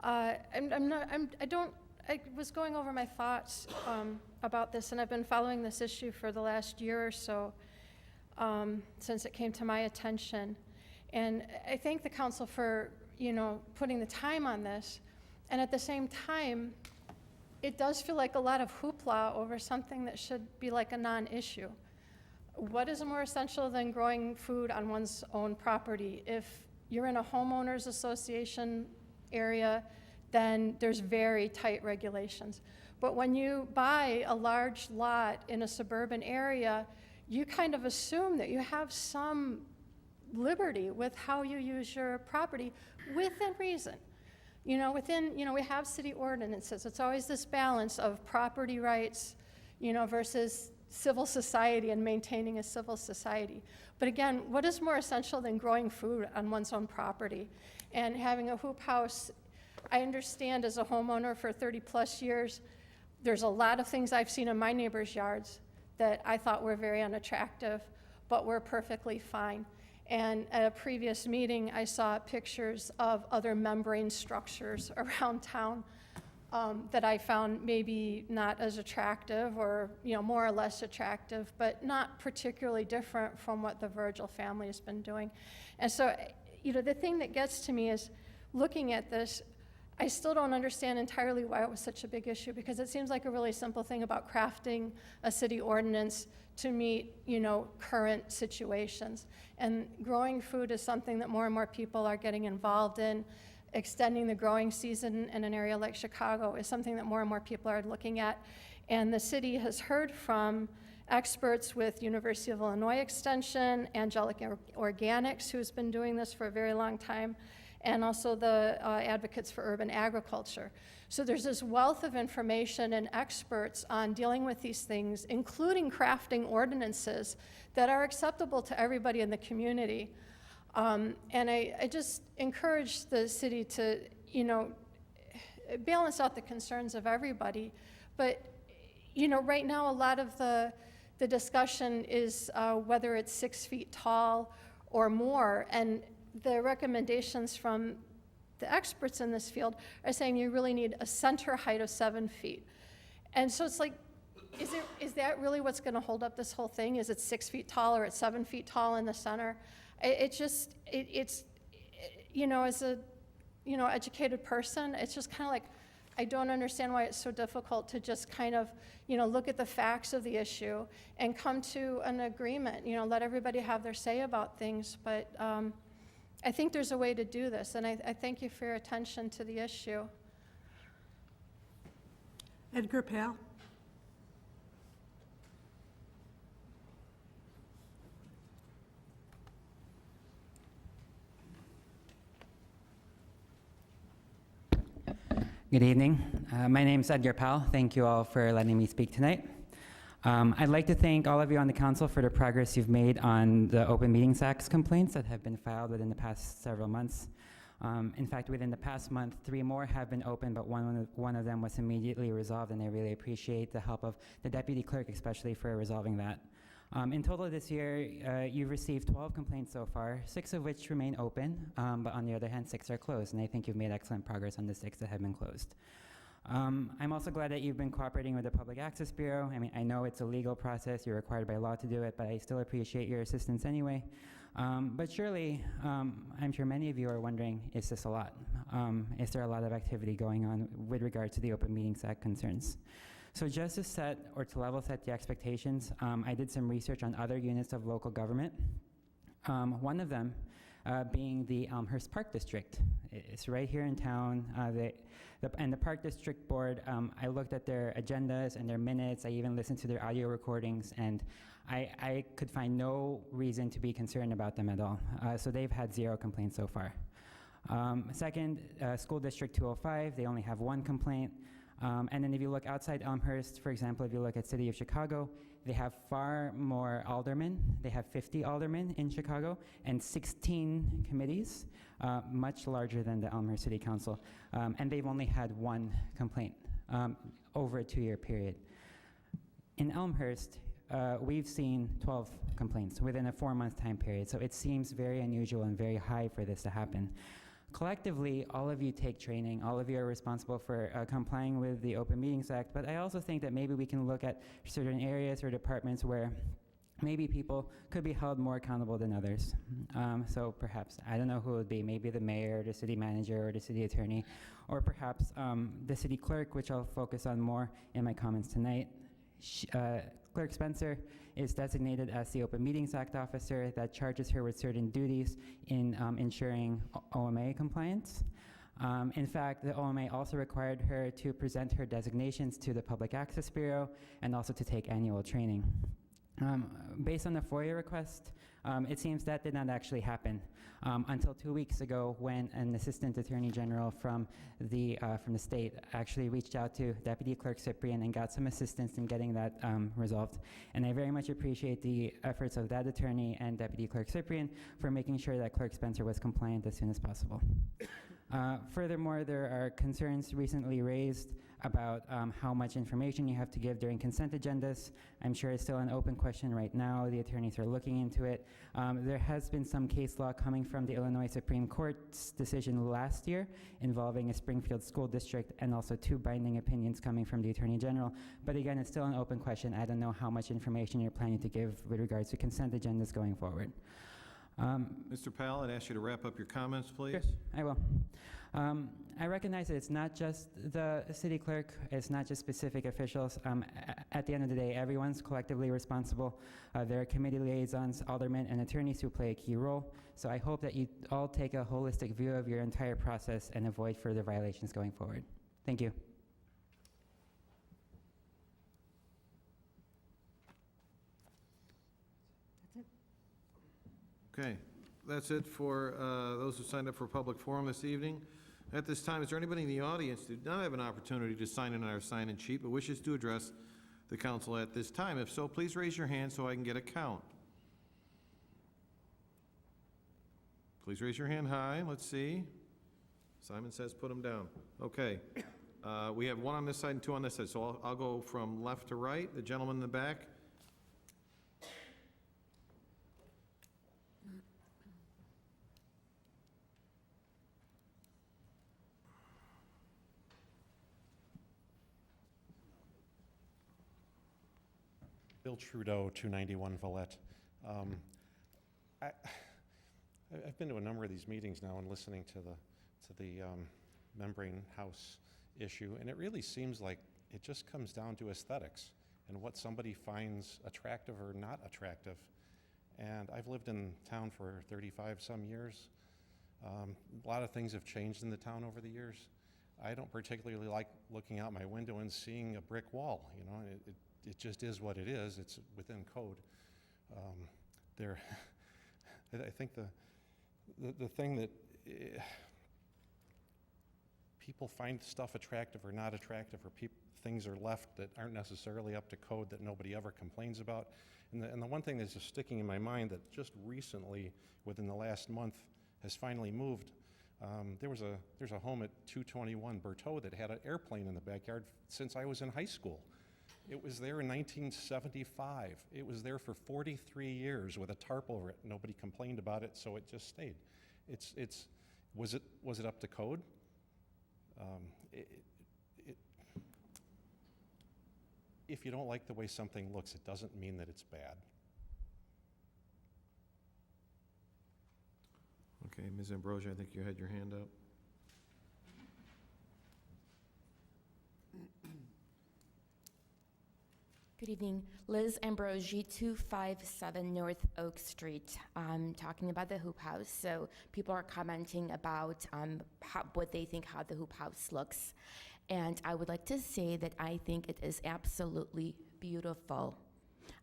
I was going over my thoughts about this, and I've been following this issue for the last year or so since it came to my attention. And I thank the council for, putting the time on this. And at the same time, it does feel like a lot of hoopla over something that should be like a non-issue. What is more essential than growing food on one's own property? If you're in a homeowners association area, then there's very tight regulations. But when you buy a large lot in a suburban area, you kind of assume that you have some liberty with how you use your property within reason. We have city ordinances. It's always this balance of property rights, versus civil society and maintaining a civil society. But again, what is more essential than growing food on one's own property? And having a hoop house, I understand as a homeowner for 30 plus years, there's a lot of things I've seen in my neighbors' yards that I thought were very unattractive, but were perfectly fine. And at a previous meeting, I saw pictures of other membrane structures around town that I found maybe not as attractive, or more or less attractive, but not particularly different from what the Virgil family has been doing. And so, the thing that gets to me is looking at this, I still don't understand entirely why it was such a big issue, because it seems like a really simple thing about crafting a city ordinance to meet, current situations. And growing food is something that more and more people are getting involved in. Extending the growing season in an area like Chicago is something that more and more people are looking at. And the city has heard from experts with University of Illinois Extension, Angelic Organics, who's been doing this for a very long time, and also the Advocates for Urban Agriculture. So there's this wealth of information and experts on dealing with these things, including crafting ordinances that are acceptable to everybody in the community. And I just encourage the city to, balance out the concerns of everybody. But, right now a lot of the discussion is whether it's 6 feet tall or more. And the recommendations from the experts in this field are saying you really need a center height of 7 feet. And so it's like, is that really what's going to hold up this whole thing? Is it 6 feet tall or it's 7 feet tall in the center? It's as a, educated person, it's just kind of like, I don't understand why it's so difficult to just kind of, look at the facts of the issue and come to an agreement, let everybody have their say about things. But I think there's a way to do this, and I thank you for your attention to the issue. Edgar Pal. Good evening. My name is Edgar Powell. Thank you all for letting me speak tonight. I'd like to thank all of you on the council for the progress you've made on the Open Meetings Act complaints that have been filed within the past several months. In fact, within the past month, 3 more have been open, but one of them was immediately resolved, and I really appreciate the help of the deputy clerk, especially for resolving that. In total this year, you've received 12 complaints so far, 6 of which remain open, but on the other hand, 6 are closed, and I think you've made excellent progress on the 6 that have been closed. I'm also glad that you've been cooperating with the Public Access Bureau. I mean, I know it's a legal process, you're required by law to do it, but I still appreciate your assistance anyway. But surely, I'm sure many of you are wondering, is this a lot? Is there a lot of activity going on with regard to the Open Meetings Act concerns? So just to set or to level set the expectations, I did some research on other units of local government. One of them being the Elmhurst Park District. It's right here in town. And the Park District Board, I looked at their agendas and their minutes. I even listened to their audio recordings, and I could find no reason to be concerned about them at all. So they've had 0 complaints so far. Second, School District 205, they only have 1 complaint. And then if you look outside Elmhurst, for example, if you look at City of Chicago, they have far more aldermen. They have 50 aldermen in Chicago and 16 committees, much larger than the Elmhurst City Council. And they've only had 1 complaint over a 2-year period. In Elmhurst, we've seen 12 complaints within a 4-month time period. So it seems very unusual and very high for this to happen. Collectively, all of you take training, all of you are responsible for complying with the Open Meetings Act, but I also think that maybe we can look at certain areas or departments where maybe people could be held more accountable than others. So perhaps, I don't know who it would be, maybe the mayor, or the city manager, or the city attorney, or perhaps the city clerk, which I'll focus on more in my comments tonight. Clerk Spencer is designated as the Open Meetings Act officer that charges her with certain duties in ensuring OMA compliance. In fact, the OMA also required her to present her designations to the Public Access Bureau and also to take annual training. Based on the FOIA request, it seems that did not actually happen until 2 weeks ago, when an assistant attorney general from the state actually reached out to Deputy Clerk Cyprian and got some assistance in getting that resolved. And I very much appreciate the efforts of that attorney and Deputy Clerk Cyprian for making sure that Clerk Spencer was compliant as soon as possible. Furthermore, there are concerns recently raised about how much information you have to give during consent agendas. I'm sure it's still an open question right now. The attorneys are looking into it. There has been some case law coming from the Illinois Supreme Court's decision last year involving a Springfield school district, and also 2 binding opinions coming from the Attorney General. But again, it's still an open question. I don't know how much information you're planning to give with regards to consent agendas going forward. Mr. Powell, I'd ask you to wrap up your comments, please. Yes, I will. I recognize that it's not just the city clerk, it's not just specific officials. At the end of the day, everyone's collectively responsible. There are committee liaisons, aldermen, and attorneys who play a key role. So I hope that you all take a holistic view of your entire process and avoid further violations going forward. Thank you. Okay, that's it for those who signed up for public forum this evening. At this time, is there anybody in the audience who did not have an opportunity to sign in on our sign-in sheet but wishes to address the council at this time? If so, please raise your hand so I can get a count. Please raise your hand high. Let's see. Simon says put them down. Okay. We have 1 on this side and 2 on this side, so I'll go from left to right. The gentleman in the back. Bill Trudeau, 291 Valette. I've been to a number of these meetings now and listening to the membrane house issue, and it really seems like it just comes down to aesthetics and what somebody finds attractive or not attractive. And I've lived in town for 35 some years. A lot of things have changed in the town over the years. I don't particularly like looking out my window and seeing a brick wall, you know. It just is what it is. It's within code. I think the thing that people find stuff attractive or not attractive, or things are left that aren't necessarily up to code that nobody ever complains about. And the one thing that's just sticking in my mind that just recently, within the last month, has finally moved. There's a home at 221 Berthoud that had an airplane in the backyard since I was in high school. It was there in 1975. It was there for 43 years with a tarp over it. Nobody complained about it, so it just stayed. Was it up to code? If you don't like the way something looks, it doesn't mean that it's bad. Okay, Ms. Ambrosia, I think you had your hand up. Good evening. Liz Ambrosi, 257 North Oak Street. Talking about the hoop house. So people are commenting about what they think how the hoop house looks. And I would like to say that I think it is absolutely beautiful.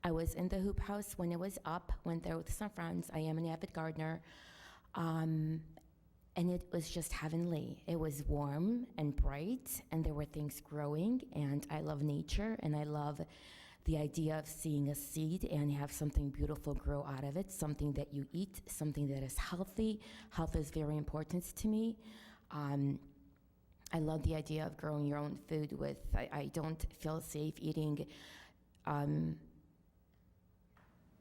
I was in the hoop house when it was up, went there with some friends. I am an avid gardener. And it was just heavenly. It was warm and bright, and there were things growing, and I love nature, and I love the idea of seeing a seed and have something beautiful grow out of it, something that you eat, something that is healthy. Health is very important to me. I love the idea of growing your own food I don't feel safe eating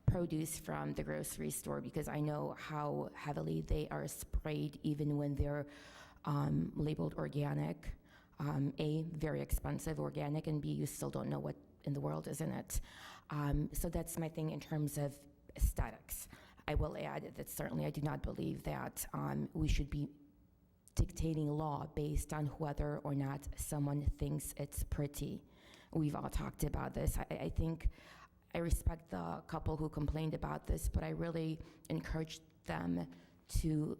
produce from the grocery store because I know how heavily they are sprayed even when they're labeled organic. A, very expensive organic, and B, you still don't know what in the world is in it. So that's my thing in terms of aesthetics. I will add that certainly I do not believe that we should be dictating law based on whether or not someone thinks it's pretty. We've all talked about this. I think I respect the couple who complained about this, but I really encourage them to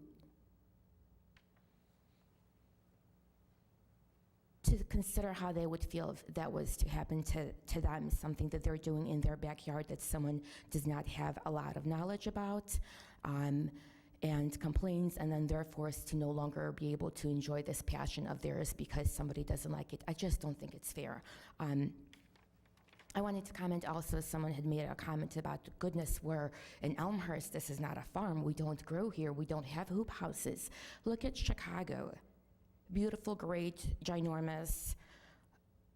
consider how they would feel if that was to happen to them, something that they're doing in their backyard that someone does not have a lot of knowledge about, and complains, and then they're forced to no longer be able to enjoy this passion of theirs because somebody doesn't like it. I just don't think it's fair. I wanted to comment also, someone had made a comment about, goodness, we're in Elmhurst, this is not a farm, we don't grow here, we don't have hoop houses. Look at Chicago. beautiful, great, ginormous,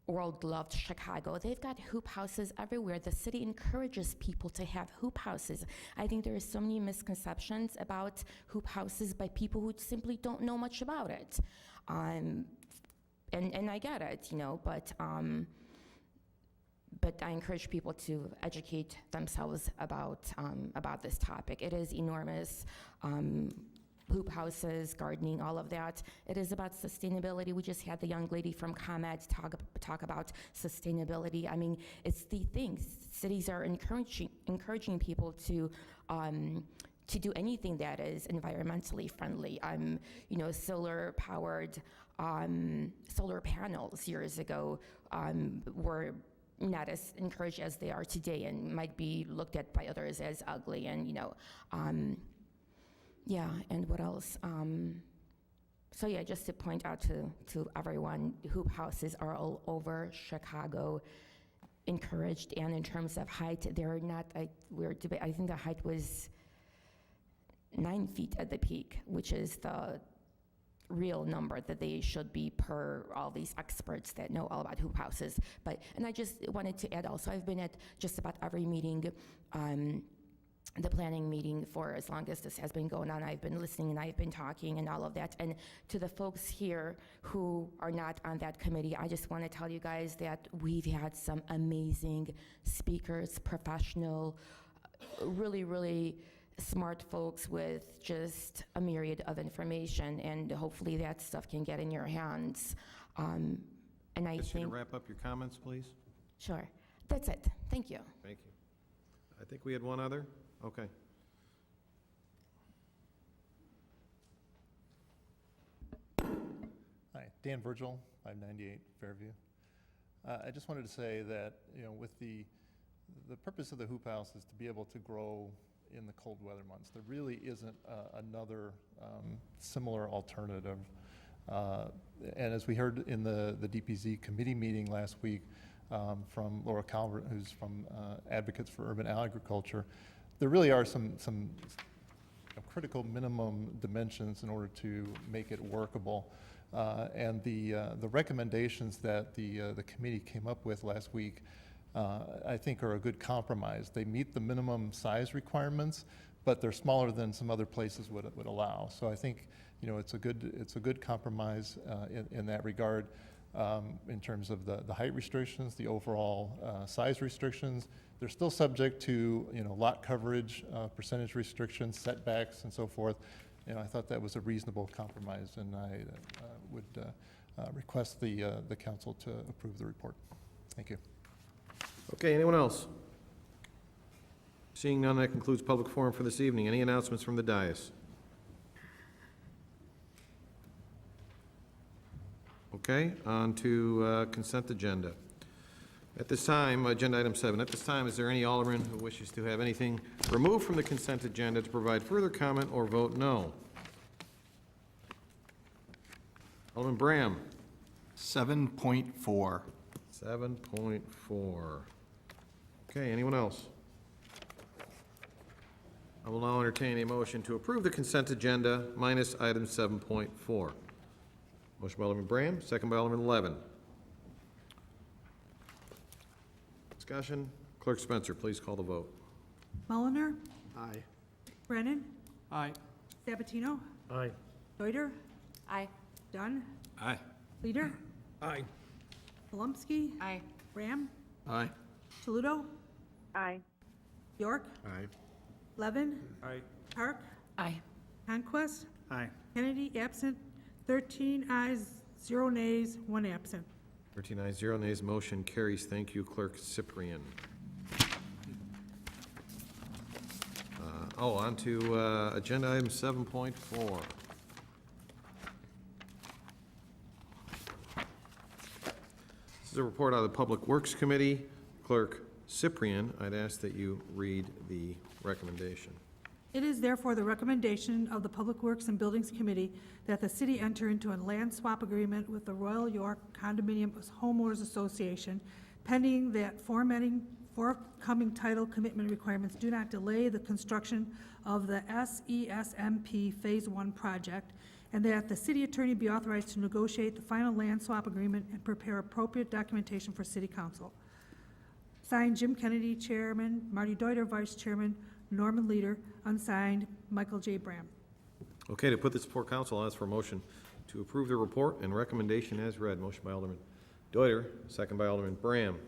world-loved Chicago. They've got hoop houses everywhere. The city encourages people to have hoop houses. I think there are so many misconceptions about hoop houses by people who simply don't know much about it. And I get it, you know, but I encourage people to educate themselves about this topic. It is enormous. Hoop houses, gardening, all of that. It is about sustainability. We just had the young lady from ComEd talk about sustainability. I mean, it's the things. Cities are encouraging people to do anything that is environmentally friendly. You know, solar-powered solar panels years ago were not as encouraged as they are today, and might be looked at by others as ugly. And you know. Yeah, and what else? So yeah, just to point out to everyone, hoop houses are all over Chicago, encouraged, and in terms of height, they're not, I think the height was 9 feet at the peak, which is the real number that they should be per all these experts that know all about hoop houses. And I just wanted to add also, I've been at just about every meeting, the planning meeting for as long as this has been going on. I've been listening and I've been talking and all of that. And to the folks here who are not on that committee, I just want to tell you guys that we've had some amazing speakers, professional, really, really smart folks with just a myriad of information, and hopefully that stuff can get in your hands. And I Just think... to wrap up your comments, please. Sure. That's it. Thank you. Thank you. I think we had one other. Okay. Hi, Dan Virgil, 598 Fairview. I just wanted to say that, you know, with the purpose of the hoop house is to be able to grow in the cold weather months. There really isn't another similar alternative. And as we heard in the DPZ committee meeting last week from Laura Calvert, who's from Advocates for Urban Agriculture, there really are some critical minimum dimensions in order to make it workable. And the recommendations that the committee came up with last week, I think, are a good compromise. They meet the minimum size requirements, but they're smaller than some other places would allow. So I think, you know, it's a good compromise in that regard. In terms of the height restrictions, the overall size restrictions, they're still subject to, you know, lot coverage, percentage restrictions, setbacks, and so forth. You know, I thought that was a reasonable compromise, and I would request the council to approve the report. Thank you. Okay, anyone else? Seeing none, that concludes public forum for this evening. Any announcements from the dais? Okay, on to consent agenda. At this time, agenda item 7. At this time, is there any alderman who wishes to have anything removed from the consent agenda to provide further comment or vote no? Alderman Bram. 7.4. 7.4. Okay, anyone else? I will now entertain a motion to approve the consent agenda minus item 7.4. Motion by Alderman Bram, second by Alderman Levin. Discussion. Clerk Spencer, please call the vote. Mulliner, Aye. Brennan, Aye. Sabatino, Aye. Deuter, Aye. Dunn, Aye. Leader, Aye. Palumski, Aye. Ram, Aye. Toledo, Aye. York, Aye. Levin, Aye. Park, Aye. Conquest, Aye. Kennedy, absent, 13 ayes, 0 nays, 1 absent. 13 ayes, 0 nays, motion carries. Thank you, Clerk Cyprian. On to agenda item 7.4. This is a report out of the Public Works Committee. Clerk Cyprian, I'd ask that you read the recommendation. It is therefore the recommendation of the Public Works and Buildings Committee that the city enter into a land swap agreement with the Royal York Condominium Homeowners Association pending that forthcoming title commitment requirements do not delay the construction of the SESMP Phase 1 project, and that the city attorney be authorized to negotiate the final land swap agreement and prepare appropriate documentation for city council. Signed, Jim Kennedy, Chairman, Marty Deuter, Vice Chairman, Norman Leader. Unsigned, Michael J. Bram. Okay, to put this before council, I'll ask for a motion to approve the report and recommendation as read. Motion by Alderman Deuter, second by Alderman Bram.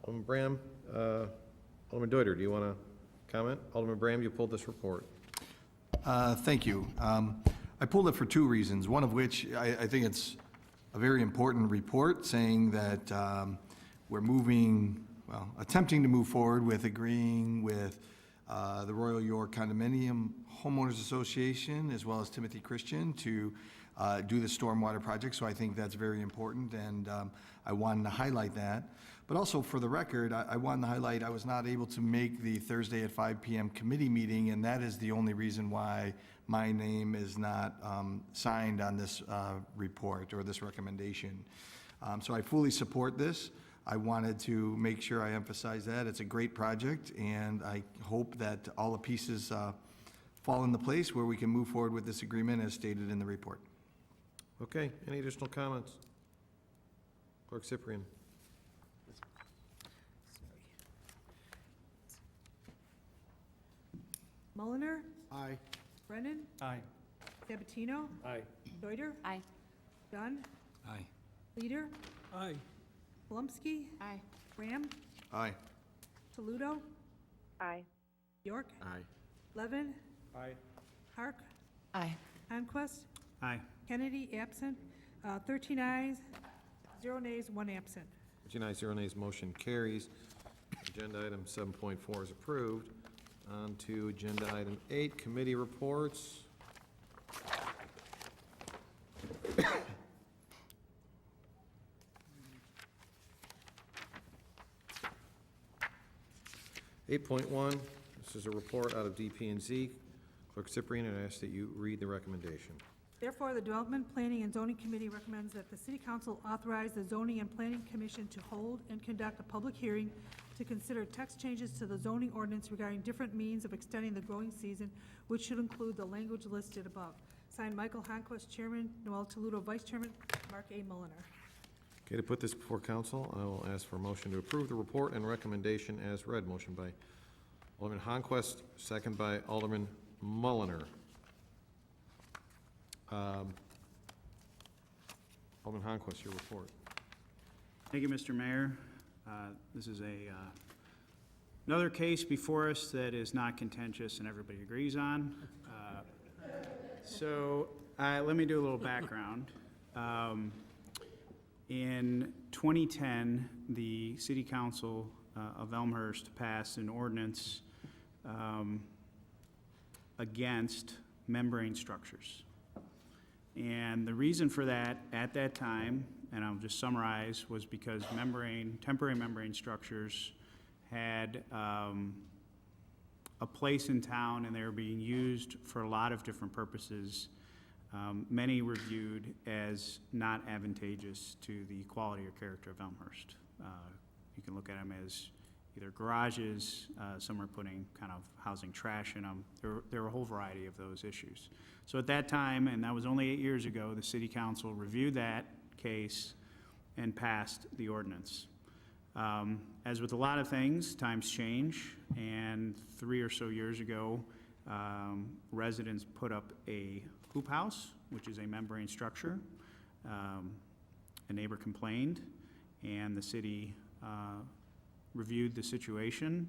Alderman Bram, Alderman Deuter, do you want to comment? Alderman Bram, you pulled this report. Thank you. I pulled it for two reasons, one of which I think it's a very important report saying that we're attempting to move forward with agreeing with the Royal York Condominium Homeowners Association as well as Timothy Christian to do the stormwater project. So I think that's very important, and I wanted to highlight that. But also for the record, I wanted to highlight I was not able to make the Thursday at 5 p.m. committee meeting, and that is the only reason why my name is not signed on this report or this recommendation. So I fully support this. I wanted to make sure I emphasize that. It's a great project, and I hope that all the pieces fall into place where we can move forward with this agreement as stated in the report. Okay, any additional comments? Clerk Cyprian. Mulliner, Aye. Brennan, Aye. Sabatino, Aye. Deuter, Aye. Dunn, Aye. Leader, Aye. Palumski, Aye. Aye. Graham, Toledo, Aye. York, Aye. Levin, Aye. Hark, Aye. Conquest, Aye. Kennedy, absent, 13 ayes, 0 nays, 1 absent. 13 ayes, 0 nays, motion carries. Agenda item 7.4 is approved. On to agenda item 8, committee reports. (8.1), this is a report out of DP&Z. Clerk Cyprian, I ask that you read the recommendation. Therefore, the Development, Planning, and Zoning Committee recommends that the City Council authorize the Zoning and Planning Commission to hold and conduct a public hearing to consider text changes to the zoning ordinance regarding different means of extending the growing season, which should include the language listed above. Signed, Michael Honquist, Chairman, Noel Toledo, Vice Chairman, Mark A. Mulliner. Okay, to put this before council, I will ask for a motion to approve the report and recommendation as read. Motion by Alderman Honquist, second by Alderman Mulliner. Alderman Honquist, your report. Thank you, Mr. Mayor. This is another case before us that is not contentious and everybody agrees on. Let me do a little background. In 2010, the City Council of Elmhurst passed an ordinance against membrane structures. And the reason for that at that time, and I'll just summarize, was because temporary membrane structures had a place in town and they were being used for a lot of different purposes. Many were viewed as not advantageous to the quality or character of Elmhurst. You can look at them as either garages, some are putting kind of housing trash in them. There were a whole variety of those issues. So at that time, and that was only 8 years ago, the City Council reviewed that case and passed the ordinance. As with a lot of things, times change, and 3 or so years ago, residents put up a hoop house, which is a membrane structure. A neighbor complained, and the city reviewed the situation.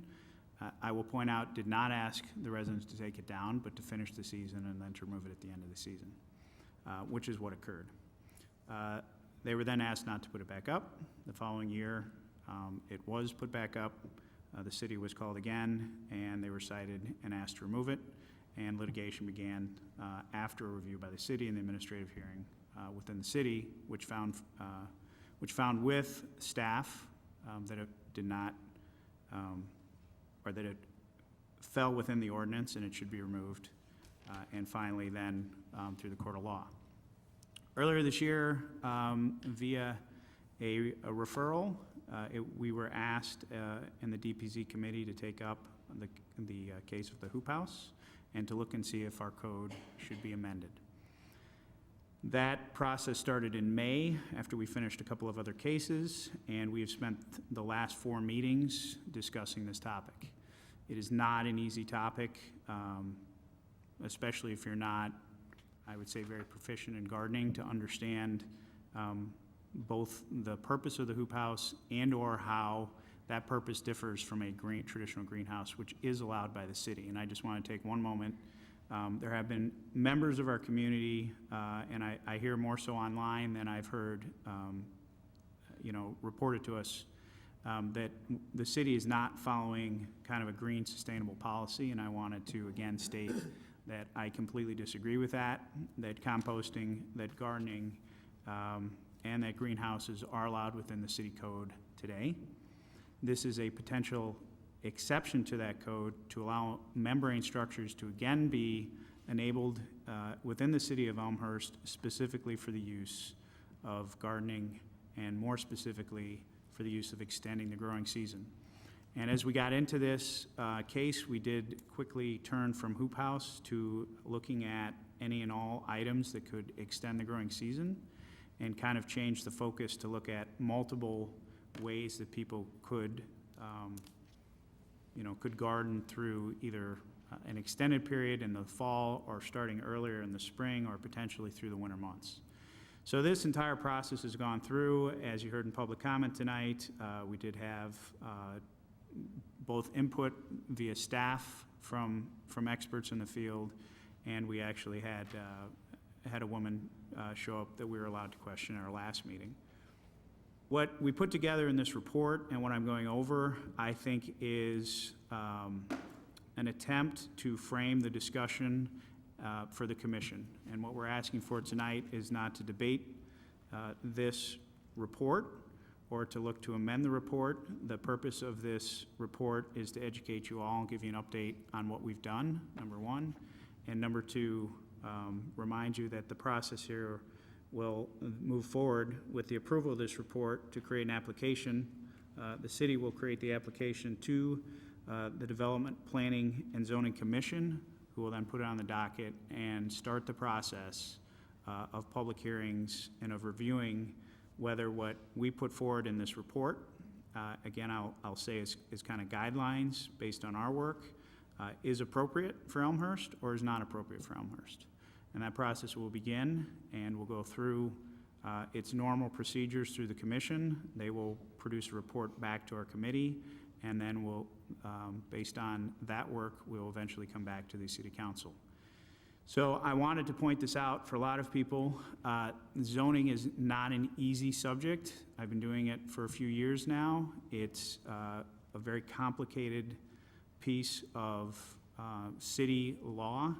I will point out, did not ask the residents to take it down, but to finish the season and then to remove it at the end of the season, which is what occurred. They were then asked not to put it back up. The following year, it was put back up. The city was called again, and they were cited and asked to remove it, and litigation began after a review by the city and the administrative hearing within the city, which found with staff that it did not, or that it fell within the ordinance and it should be removed, and finally then through the court of law. Earlier this year, via a referral We were asked in the DPZ committee to take up the case of the hoop house and to look and see if our code should be amended. That process started in May after we finished a couple of other cases, and we have spent the last 4 meetings discussing this topic. It is not an easy topic, especially if you're not, I would say, very proficient in gardening, to understand both the purpose of the hoop house and or how that purpose differs from a traditional greenhouse, which is allowed by the city. And I just want to take one moment. There have been members of our community, and I hear more so online than I've heard reported to us, that the city is not following kind of a green sustainable policy, and I wanted to again state that I completely disagree with that composting, that gardening, and that greenhouses are allowed within the city code today. This is a potential exception to that code to allow membrane structures to again be enabled within the city of Elmhurst, specifically for the use of gardening and more specifically for the use of extending the growing season. And as we got into this case, we did quickly turn from hoop house to looking at any and all items that could extend the growing season and kind of change the focus to look at multiple ways that people could garden through either an extended period in the fall or starting earlier in the spring or potentially through the winter months. So this entire process has gone through. As you heard in public comment tonight, we did have both input via staff from experts in the field, and we actually had a woman show up that we were allowed to question at our last meeting. What we put together in this report and what I'm going over, I think, is an attempt to frame the discussion for the commission. And what we're asking for tonight is not to debate this report or to look to amend the report. The purpose of this report is to educate you all and give you an update on what we've done, number one. And number two, remind you that the process here will move forward with the approval of this report to create an application. The city will create the application to the Development, Planning, and Zoning Commission, who will then put it on the docket and start the process of public hearings and of reviewing whether what we put forward in this report, again, I'll say is kind of guidelines based on our work, is appropriate for Elmhurst or is not appropriate for Elmhurst. And that process will begin, and we'll go through its normal procedures through the commission. They will produce a report back to our committee, and then we'll, based on that work, we'll eventually come back to the city council. So I wanted to point this out for a lot of people. Zoning is not an easy subject. I've been doing it for a few years now. It's a very complicated piece of city law,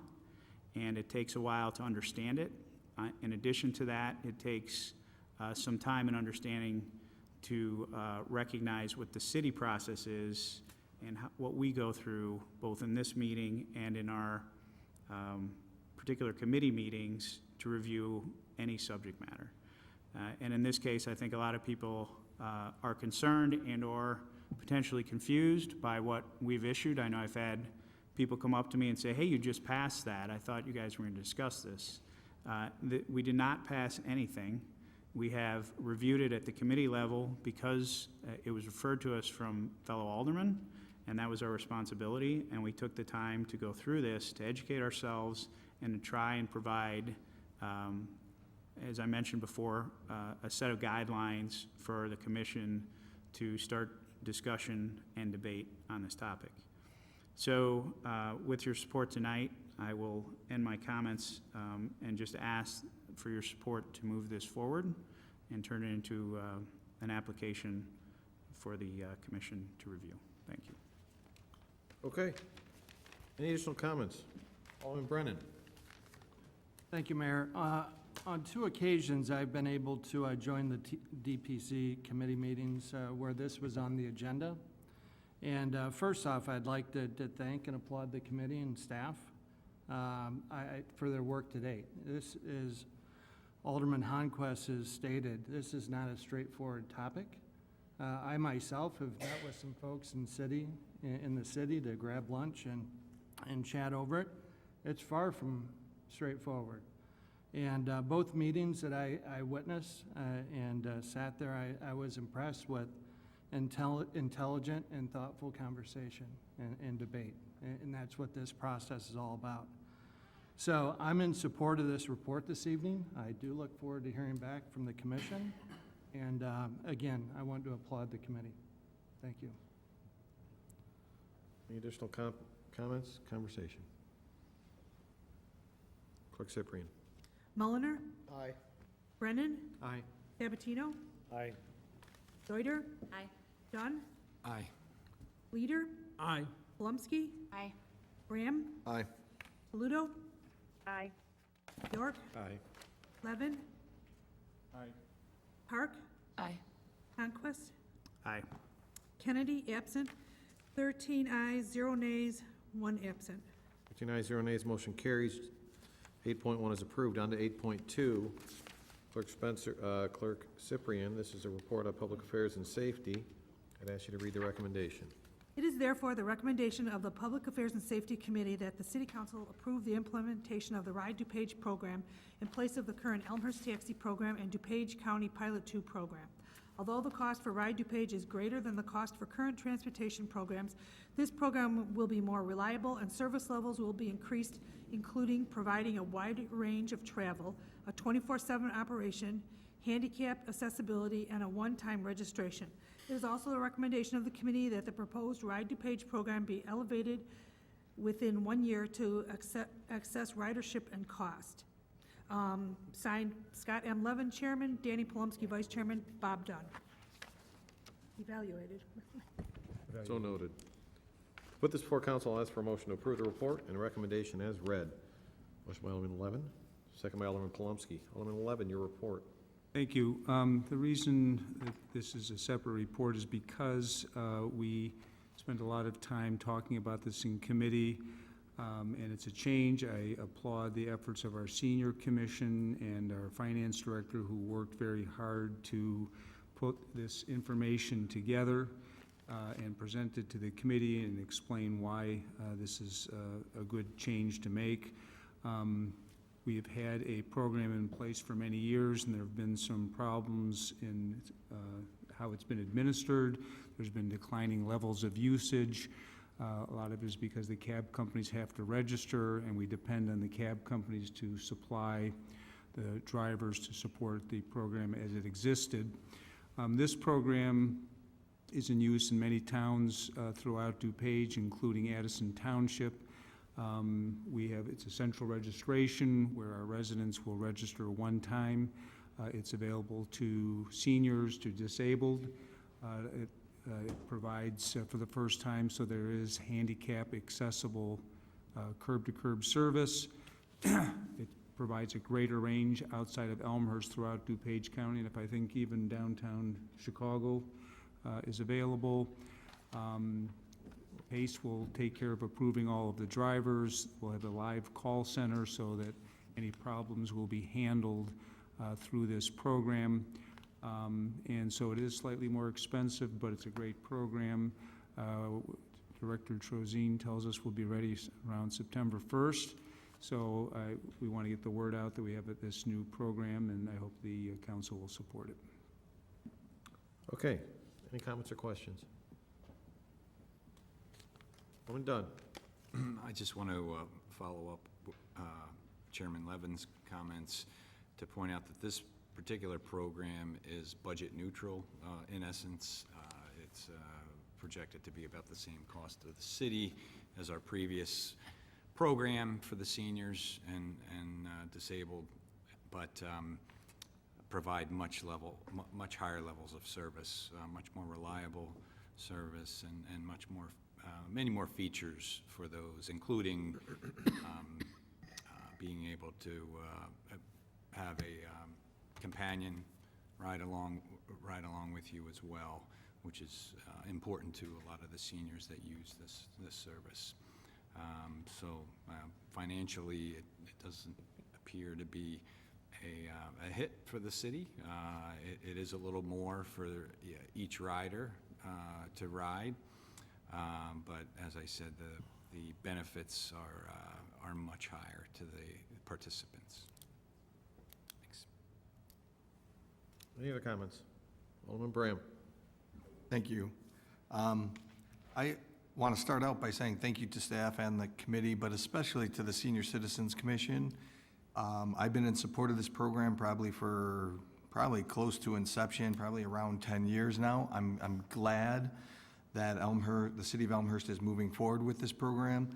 and it takes a while to understand it. In addition to that, it takes some time and understanding to recognize what the city process is and what we go through, both in this meeting and in our particular committee meetings, to review any subject matter. And in this case, I think a lot of people are concerned and or potentially confused by what we've issued. I know I've had people come up to me and say, hey, you just passed that. I thought you guys were going to discuss this. We did not pass anything. We have reviewed it at the committee level because it was referred to us from fellow aldermen, and that was our responsibility. And we took the time to go through this, to educate ourselves, and to try and provide, as I mentioned before, a set of guidelines for the commission to start discussion and debate on this topic. So with your support tonight, I will end my comments and just ask for your support to move this forward and turn it into an application for the commission to review. Thank you. Okay. Any additional comments? Alderman Brennan. Thank you, Mayor. On 2 occasions, I've been able to join the DPC committee meetings where this was on the agenda. And first off, I'd like to thank and applaud the committee and staff for their work to date. This is, Alderman Honquist has stated, this is not a straightforward topic. I myself have met with some folks in the city to grab lunch and chat over it. It's far from straightforward. And both meetings that I witnessed and sat there, I was impressed with intelligent and thoughtful conversation and debate. And that's what this process is all about. So I'm in support of this report this evening. I do look forward to hearing back from the commission. And again, I want to applaud the committee. Thank you. Any additional comments, conversation? Clerk Cyprian. Mulliner, Aye. Brennan, Aye. Sabatino, Aye. Deuter, Aye. Dunn, Aye. Leader, Aye. Palumski, Aye. Graham, Aye. Paludo, Aye. York, Aye. Levin, Aye. Park, Aye. Conquest, Aye. Kennedy, absent, 13 ayes, 0 nays, 1 absent. 13 ayes, 0 nays, motion carries. 8.1 is approved. On to 8.2. Clerk Cyprian, this is a report on public affairs and safety. I'd ask you to read the recommendation. It is therefore the recommendation of the Public Affairs and Safety Committee that the City Council approve the implementation of the Ride DuPage program in place of the current Elmhurst Taxi program and DuPage County Pilot 2 program. Although the cost for Ride DuPage is greater than the cost for current transportation programs, this program will be more reliable and service levels will be increased, including providing a wide range of travel, a 24/7 operation, handicap accessibility, and a one-time registration. It is also the recommendation of the committee that the proposed Ride DuPage program be elevated within 1 year to access ridership and cost. Signed, Scott M. Levin, Chairman, Danny Palumski, Vice Chairman, Bob Dunn. Evaluated. So noted. To put this before council, I'll ask for a motion to approve the report and recommendation as read. Motion by Alderman Levin, second by Alderman Palumski. Alderman Levin, your report. Thank you. The reason that this is a separate report is because we spent a lot of time talking about this in committee, and it's a change. I applaud the efforts of our senior commission and our finance director who worked very hard to put this information together and present it to the committee and explain why this is a good change to make. We have had a program in place for many years, and there have been some problems in how it's been administered. There's been declining levels of usage. A lot of it is because the cab companies have to register, and we depend on the cab companies to supply the drivers to support the program as it existed. This program is in use in many towns throughout DuPage, including Addison Township. It's a central registration where our residents will register one time. It's available to seniors, to disabled. It provides for the first time, so there is handicap accessible curb-to-curb service. It provides a greater range outside of Elmhurst throughout DuPage County, and if I think even downtown Chicago is available. PACE will take care of approving all of the drivers. We'll have a live call center so that any problems will be handled through this program. And so it is slightly more expensive, but it's a great program. Director Trozine tells us we'll be ready around September 1st. So we want to get the word out that we have this new program, and I hope the council will support it. Okay. Any comments or questions? Alderman Dunn. I just want to follow up Chairman Levin's comments to point out that this particular program is budget neutral. In essence, it's projected to be about the same cost to the city as our previous program for the seniors and disabled, but provide much higher levels of service, much more reliable service, and much more many more features for those, including being able to have a companion ride along with you as well, which is important to a lot of the seniors that use this service. So financially, it doesn't appear to be a hit for the city. It is a little more for each rider to ride, but as I said, the benefits are much higher to the participants. Thanks. Any other comments? Alderman Bram. Thank you. I want to start out by saying thank you to staff and the committee, but especially to the Senior Citizens Commission. I've been in support of this program probably close to inception, probably around 10 years now. I'm glad that the city of Elmhurst is moving forward with this program.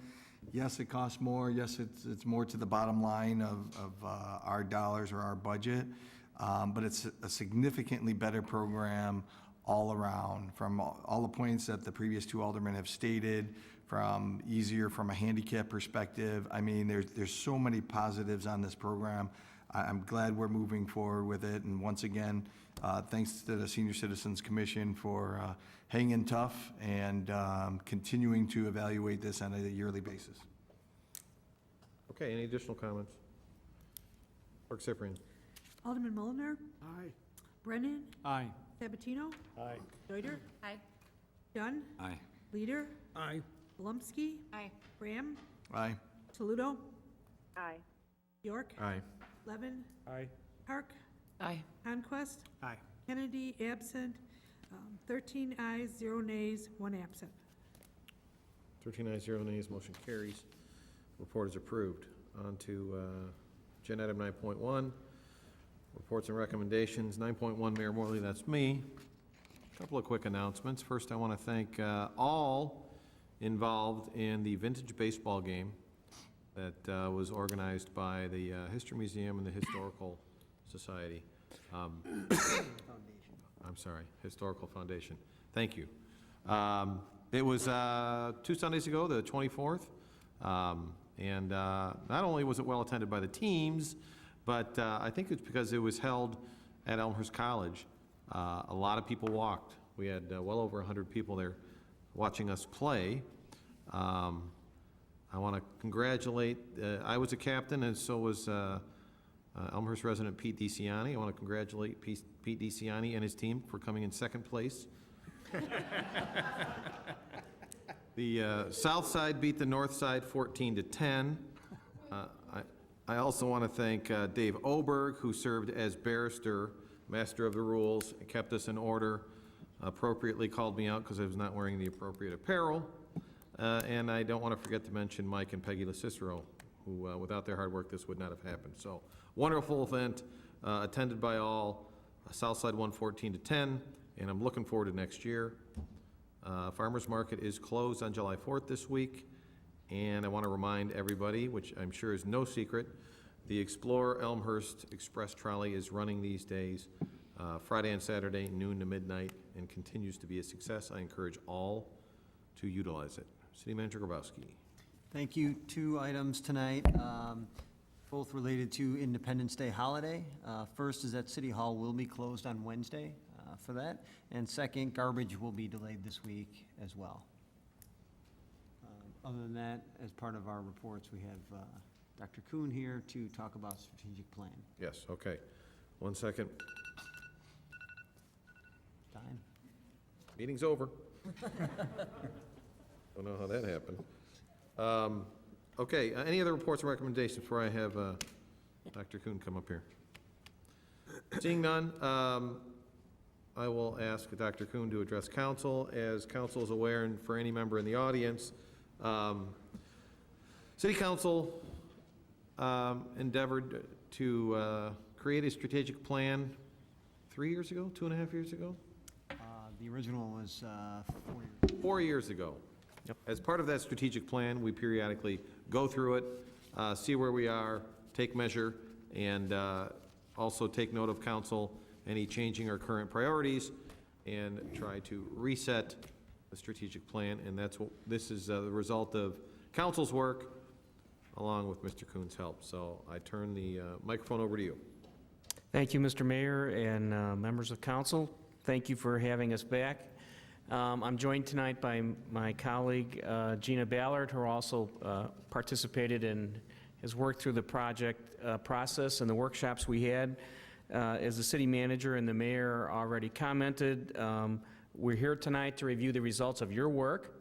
Yes, it costs more. Yes, it's more to the bottom line of our dollars or our budget, but it's a significantly better program all around, from all the points that the previous two aldermen have stated, from easier from a handicap perspective. I mean, there's so many positives on this program. I'm glad we're moving forward with it, and once again, thanks to the Senior Citizens Commission for hanging tough and continuing to evaluate this on a yearly basis. Okay, any additional comments? Clerk Cyprian. Alderman Mulliner, Aye. Brennan, Aye. Sabatino, Aye. Deuter, Aye. Dunn, Aye. Leader, Aye. Palumski, Aye. Graham, Aye. Toledo, Aye. York, Aye. Levin, Aye. Park, Aye. Conquest, Aye. Kennedy, absent, 13 ayes, 0 nays, 1 absent. 13 ayes, 0 nays, motion carries. Report is approved. On to agenda item 9.1, reports and recommendations. 9.1, Mayor Morley, that's me. A couple of quick announcements. First, I want to thank all involved in the vintage baseball game that was organized by the History Museum and the Historical Society. I'm sorry, Historical Foundation. Thank you. It was 2 Sundays ago, the 24th, and not only was it well attended by the teams, but I think it's because it was held at Elmhurst College. A lot of people walked. We had well over 100 people there watching us play. I want to congratulate, I was a captain and so was Elmhurst resident Pete DeCiani. I want to congratulate Pete DeCiani and his team for coming in second place. The south side beat the north side 14-10. I also want to thank Dave Oberg, who served as barrister, master of the rules, and kept us in order, appropriately called me out because I was not wearing the appropriate apparel. And I don't want to forget to mention Mike and Peggy LaCicero, who, without their hard work, this would not have happened. So, wonderful event, attended by all. Southside won 14-10, and I'm looking forward to next year. Farmers Market is closed on July 4th this week, and I want to remind everybody, which I'm sure is no secret, the Explorer Elmhurst Express Trolley is running these days, Friday and Saturday, noon to midnight, and continues to be a success. I encourage all to utilize it. City Manager Grabowski. Thank you. 2 items tonight, both related to Independence Day holiday. First is that City Hall will be closed on Wednesday for that. And second, garbage will be delayed this week as well. Other than that, as part of our reports, we have Dr. Kuhn here to talk about strategic plan. Yes, okay. 1 second. Time. Meeting's over. Don't know how that happened. Okay, any other reports and recommendations before I have Dr. Kuhn come up here? Seeing none, I will ask Dr. Kuhn to address council. As council is aware, and for any member in the audience, City Council endeavored to create a strategic plan 3 years ago, 2.5 years ago? The original was 4 years. 4 years ago. Yep. As part of that strategic plan, we periodically go through it, see where we are, take measure, and also take note of council, any changing our current priorities, and try to reset the strategic plan. And that's what this is the result of council's work, along with Mr. Kuhn's help. So I turn the microphone over to you. Thank you, Mr. Mayor and members of council. Thank you for having us back. I'm joined tonight by my colleague Gina Ballard, who also participated in has worked through the project process and the workshops we had. As the city manager and the mayor already commented, we're here tonight to review the results of your work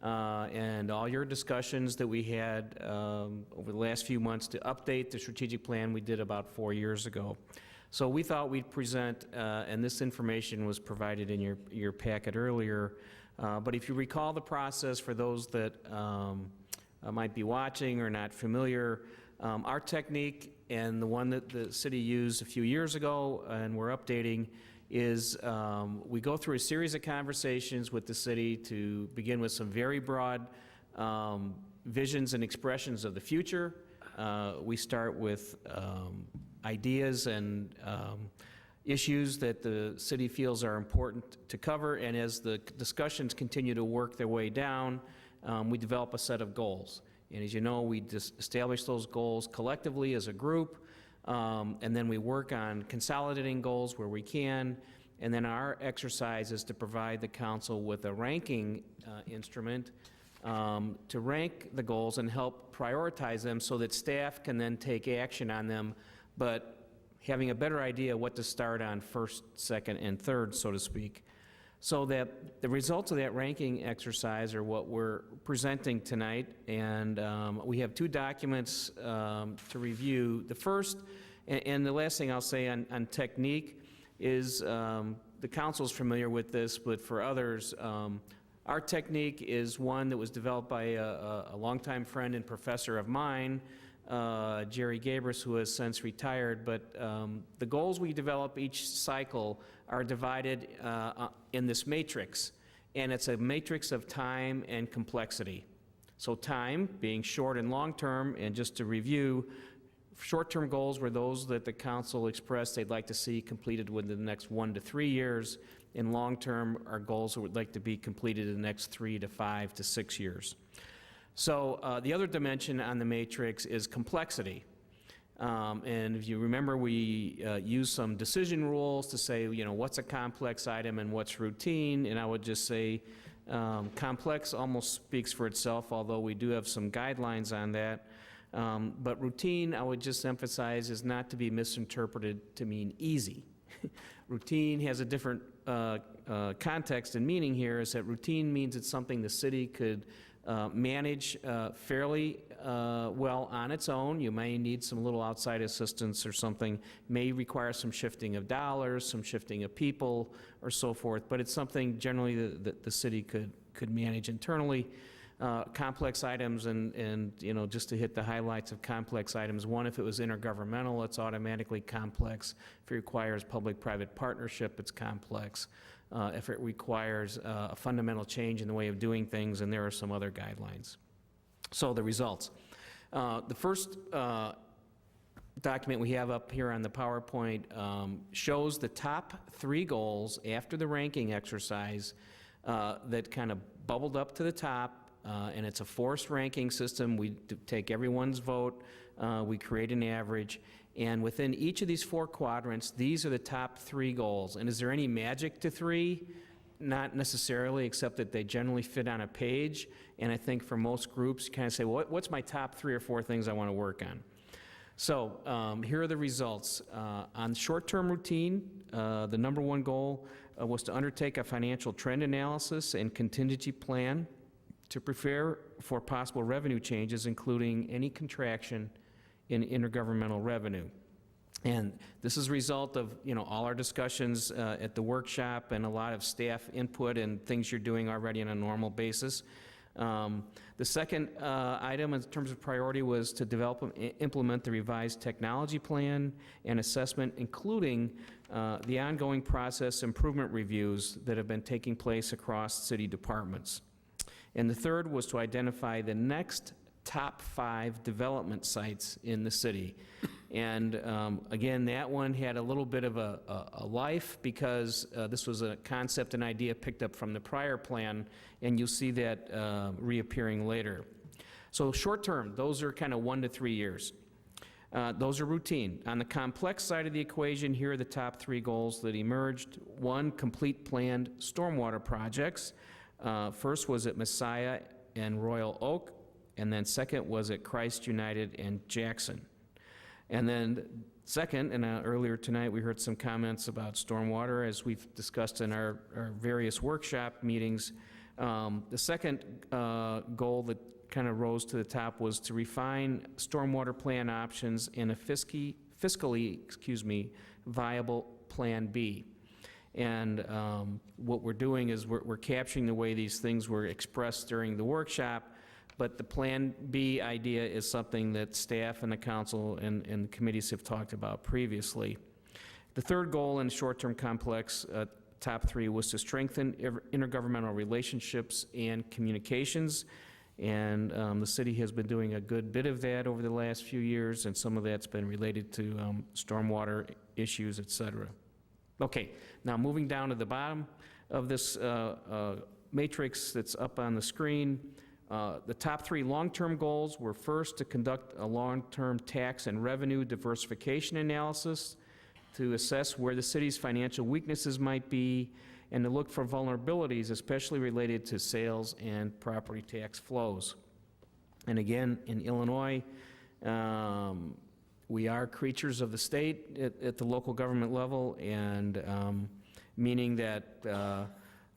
and all your discussions that we had over the last few months to update the strategic plan we did about 4 years ago. So we thought we'd present, and this information was provided in your packet earlier, but if you recall the process for those that might be watching or not familiar, our technique and the one that the city used a few years ago and we're updating is we go through a series of conversations with the city to begin with some very broad visions and expressions of the future. We start with ideas and issues that the city feels are important to cover, and as the discussions continue to work their way down, we develop a set of goals. And as you know, we establish those goals collectively as a group, and then we work on consolidating goals where we can, and then our exercise is to provide the council with a ranking instrument to rank the goals and help prioritize them so that staff can then take action on them, but having a better idea what to start on first, second, and third, so to speak. So that the results of that ranking exercise are what we're presenting tonight, and we have 2 documents to review. The first, and the last thing I'll say on technique is the council's familiar with this, but for others, our technique is one that was developed by a longtime friend and professor of mine, Jerry Gabris, who has since retired, but the goals we develop each cycle are divided in this matrix, and it's a matrix of time and complexity. So time being short and long-term, and just to review, short-term goals were those that the council expressed they'd like to see completed within the next 1 to 3 years, and long-term are goals that would like to be completed in the next 3 to 5 to 6 years. So the other dimension on the matrix is complexity. And if you remember, we used some decision rules to say, you know, what's a complex item and what's routine, and I would just say complex almost speaks for itself, although we do have some guidelines on that. But routine, I would just emphasize, is not to be misinterpreted to mean easy. Routine has a different context and meaning here, is that routine means it's something the city could manage fairly well on its own. You may need some little outside assistance or something, may require some shifting of dollars, some shifting of people, or so forth, but it's something generally that the city could manage internally. Complex items, and you know, just to hit the highlights of complex items, one, if it was intergovernmental, it's automatically complex. If it requires public-private partnership, it's complex. If it requires a fundamental change in the way of doing things, and there are some other guidelines. So the results. The first document we have up here on the PowerPoint shows the top 3 goals after the ranking exercise that kind of bubbled up to the top, and it's a forced ranking system. We take everyone's vote, we create an average, and within each of these 4 quadrants, these are the top 3 goals. And is there any magic to 3? Not necessarily, except that they generally fit on a page. And I think for most groups, you kind of say, well, what's my top 3 or 4 things I want to work on? So here are the results. On short-term routine, the number 1 goal was to undertake a financial trend analysis and contingency plan to prepare for possible revenue changes, including any contraction in intergovernmental revenue. And this is a result of, you know, all our discussions at the workshop and a lot of staff input and things you're doing already on a normal basis. The second item in terms of priority was to develop and implement the revised technology plan and assessment, including the ongoing process improvement reviews that have been taking place across city departments. And the third was to identify the next top 5 development sites in the city. And again, that one had a little bit of a life because this was a concept and idea picked up from the prior plan, and you'll see that reappearing later. So short term, those are kind of 1 to 3 years. Those are routine. On the complex side of the equation, here are the top 3 goals that emerged. 1, complete planned stormwater projects. First was at Messiah and Royal Oak. and then second was at Christ United and Jackson. And then second, and earlier tonight, we heard some comments about stormwater, as we've discussed in our various workshop meetings. The second goal that kind of rose to the top was to refine stormwater plan options in a fiscally viable Plan B. And what we're doing is we're capturing the way these things were expressed during the workshop, but the Plan B idea is something that staff and the council and the committees have talked about previously. The third goal in short-term complex, top three, was to strengthen intergovernmental relationships and communications. And the city has been doing a good bit of that over the last few years, and some of that's been related to stormwater issues, et cetera. Okay, now moving down to the bottom of this matrix that's up on the screen, the top three long-term goals were first to conduct a long-term tax and revenue diversification analysis to assess where the city's financial weaknesses might be and to look for vulnerabilities, especially related to sales and property tax flows. And again, in Illinois, we are creatures of the state at the local government level, and meaning that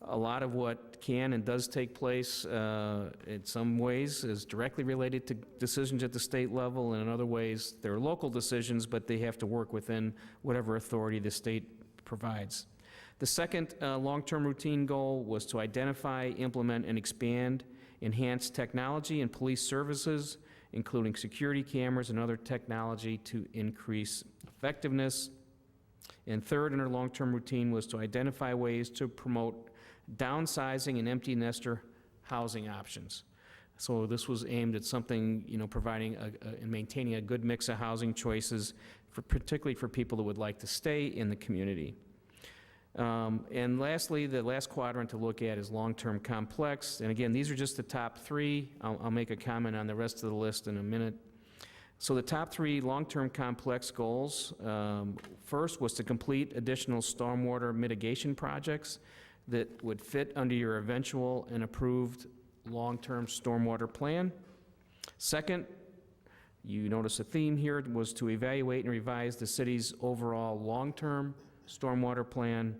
a lot of what can and does take place in some ways is directly related to decisions at the state level, and in other ways they're local decisions, but they have to work within whatever authority the state provides. The second long-term routine goal was to identify, implement, and expand enhanced technology and police services, including security cameras and other technology to increase effectiveness. And third in our long-term routine was to identify ways to promote downsizing and empty nester housing options. So this was aimed at something, providing and maintaining a good mix of housing choices, particularly for people that would like to stay in the community. And lastly, the last quadrant to look at is long-term complex. And again, these are just the top three. I'll make a comment on the rest of the list in a minute. So the top three long-term complex goals, first was to complete additional stormwater mitigation projects that would fit under your eventual and approved long-term stormwater plan. Second, you notice a theme here, was to evaluate and revise the city's overall long-term stormwater plan.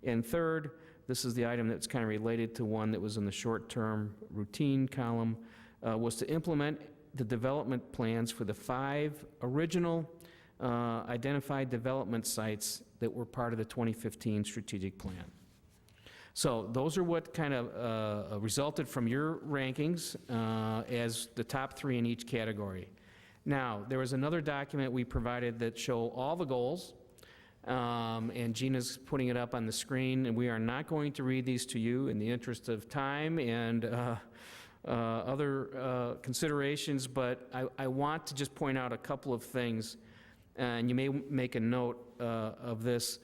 And third, this is the item that's kind of related to one that was in the short-term routine column, was to implement the development plans for the 5 original identified development sites that were part of the 2015 strategic plan. So those are what kind of resulted from your rankings as the top 3 in each category. Now, there was another document we provided that show all the goals, and Gina's putting it up on the screen, and we are not going to read these to you in the interest of time and other considerations, but I want to just point out a couple of things, and you may make a note of this.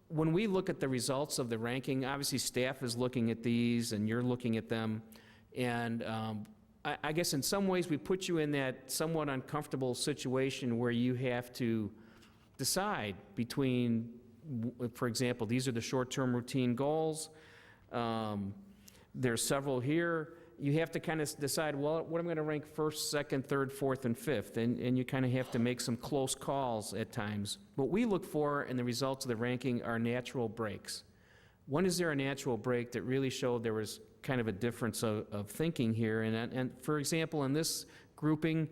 When we look at the results of the ranking, obviously staff is looking at these and you're looking at them, and I guess in some ways we put you in that somewhat uncomfortable situation where you have to decide between, for example, these are the short-term routine goals. There's several here. You have to kind of decide, well, what am I going to rank first, second, third, fourth, and fifth? And you kind of have to make some close calls at times. What we look for in the results of the ranking are natural breaks. When is there a natural break that really showed there was kind of a difference of thinking here? And for example, in this grouping,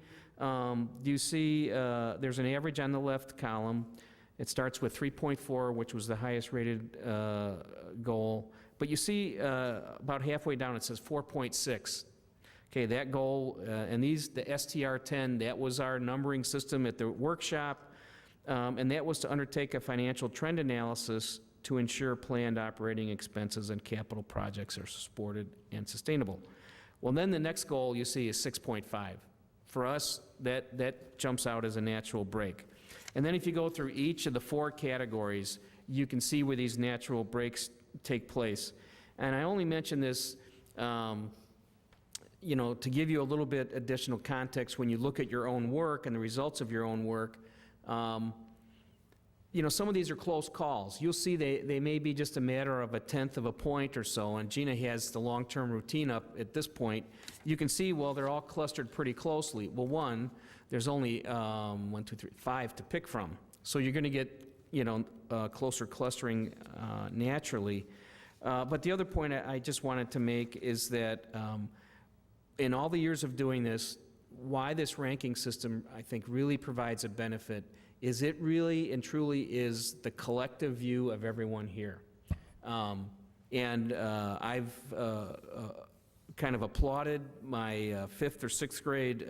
you see there's an average on the left column. It starts with 3.4, which was the highest rated goal. But you see about halfway down it says 4.6. Okay, that goal, and the STR-10, that was our numbering system at the workshop, and that was to undertake a financial trend analysis to ensure planned operating expenses and capital projects are supported and sustainable. Well, then the next goal you see is 6.5. For us, that jumps out as a natural break. And then if you go through each of the 4 categories, you can see where these natural breaks take place. And I only mention this to give you a little bit additional context when you look at your own work and the results of your own work. you know, some of these are close calls. You'll see they may be just a matter of a tenth of a point or so, and Gina has the long-term routine up at this point. You can see, well, they're all clustered pretty closely. Well, one, there's only 5 to pick from. So you're going to get, you know, closer clustering naturally. But the other point I just wanted to make is that in all the years of doing this, why this ranking system, I think, really provides a benefit is it really and truly is the collective view of everyone here. I've kind of applauded my 5th or 6th grade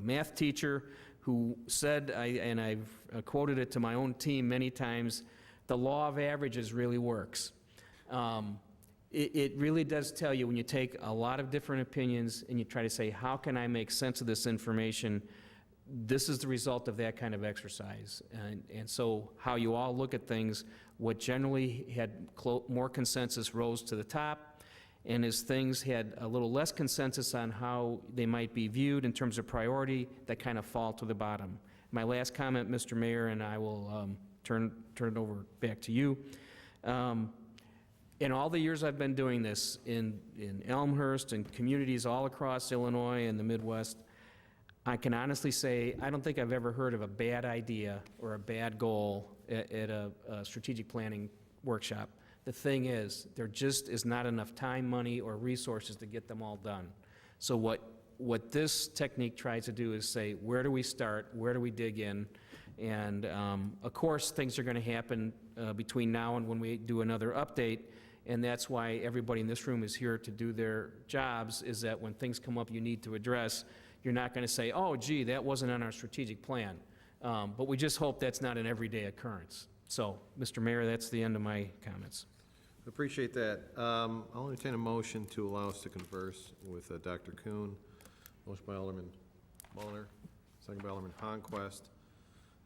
math teacher who said, and I've quoted it to my own team many times, the law of averages really works. It really does tell you when you take a lot of different opinions and you try to say, how can I make sense of this information? This is the result of that kind of exercise. And so how you all look at things, what generally had more consensus rose to the top, and as things had a little less consensus on how they might be viewed in terms of priority, that kind of fall to the bottom. My last comment, Mr. Mayor, and I will turn it over back to you. In all the years I've been doing this in Elmhurst and communities all across Illinois and the Midwest, I can honestly say I don't think I've ever heard of a bad idea or a bad goal at a strategic planning workshop. The thing is, there just is not enough time, money, or resources to get them all done. So what this technique tries to do is say, where do we start? Where do we dig in? And of course, things are going to happen between now and when we do another update. And that's why everybody in this room is here to do their jobs, is that when things come up you need to address, you're not going to say, oh, gee, that wasn't on our strategic plan. But we just hope that's not an everyday occurrence. So, Mr. Mayor, that's the end of my comments. Appreciate that. I'll entertain a motion to allow us to converse with Dr. Kuhn. Motion by Alderman Mulliner, second by Alderman Honquist.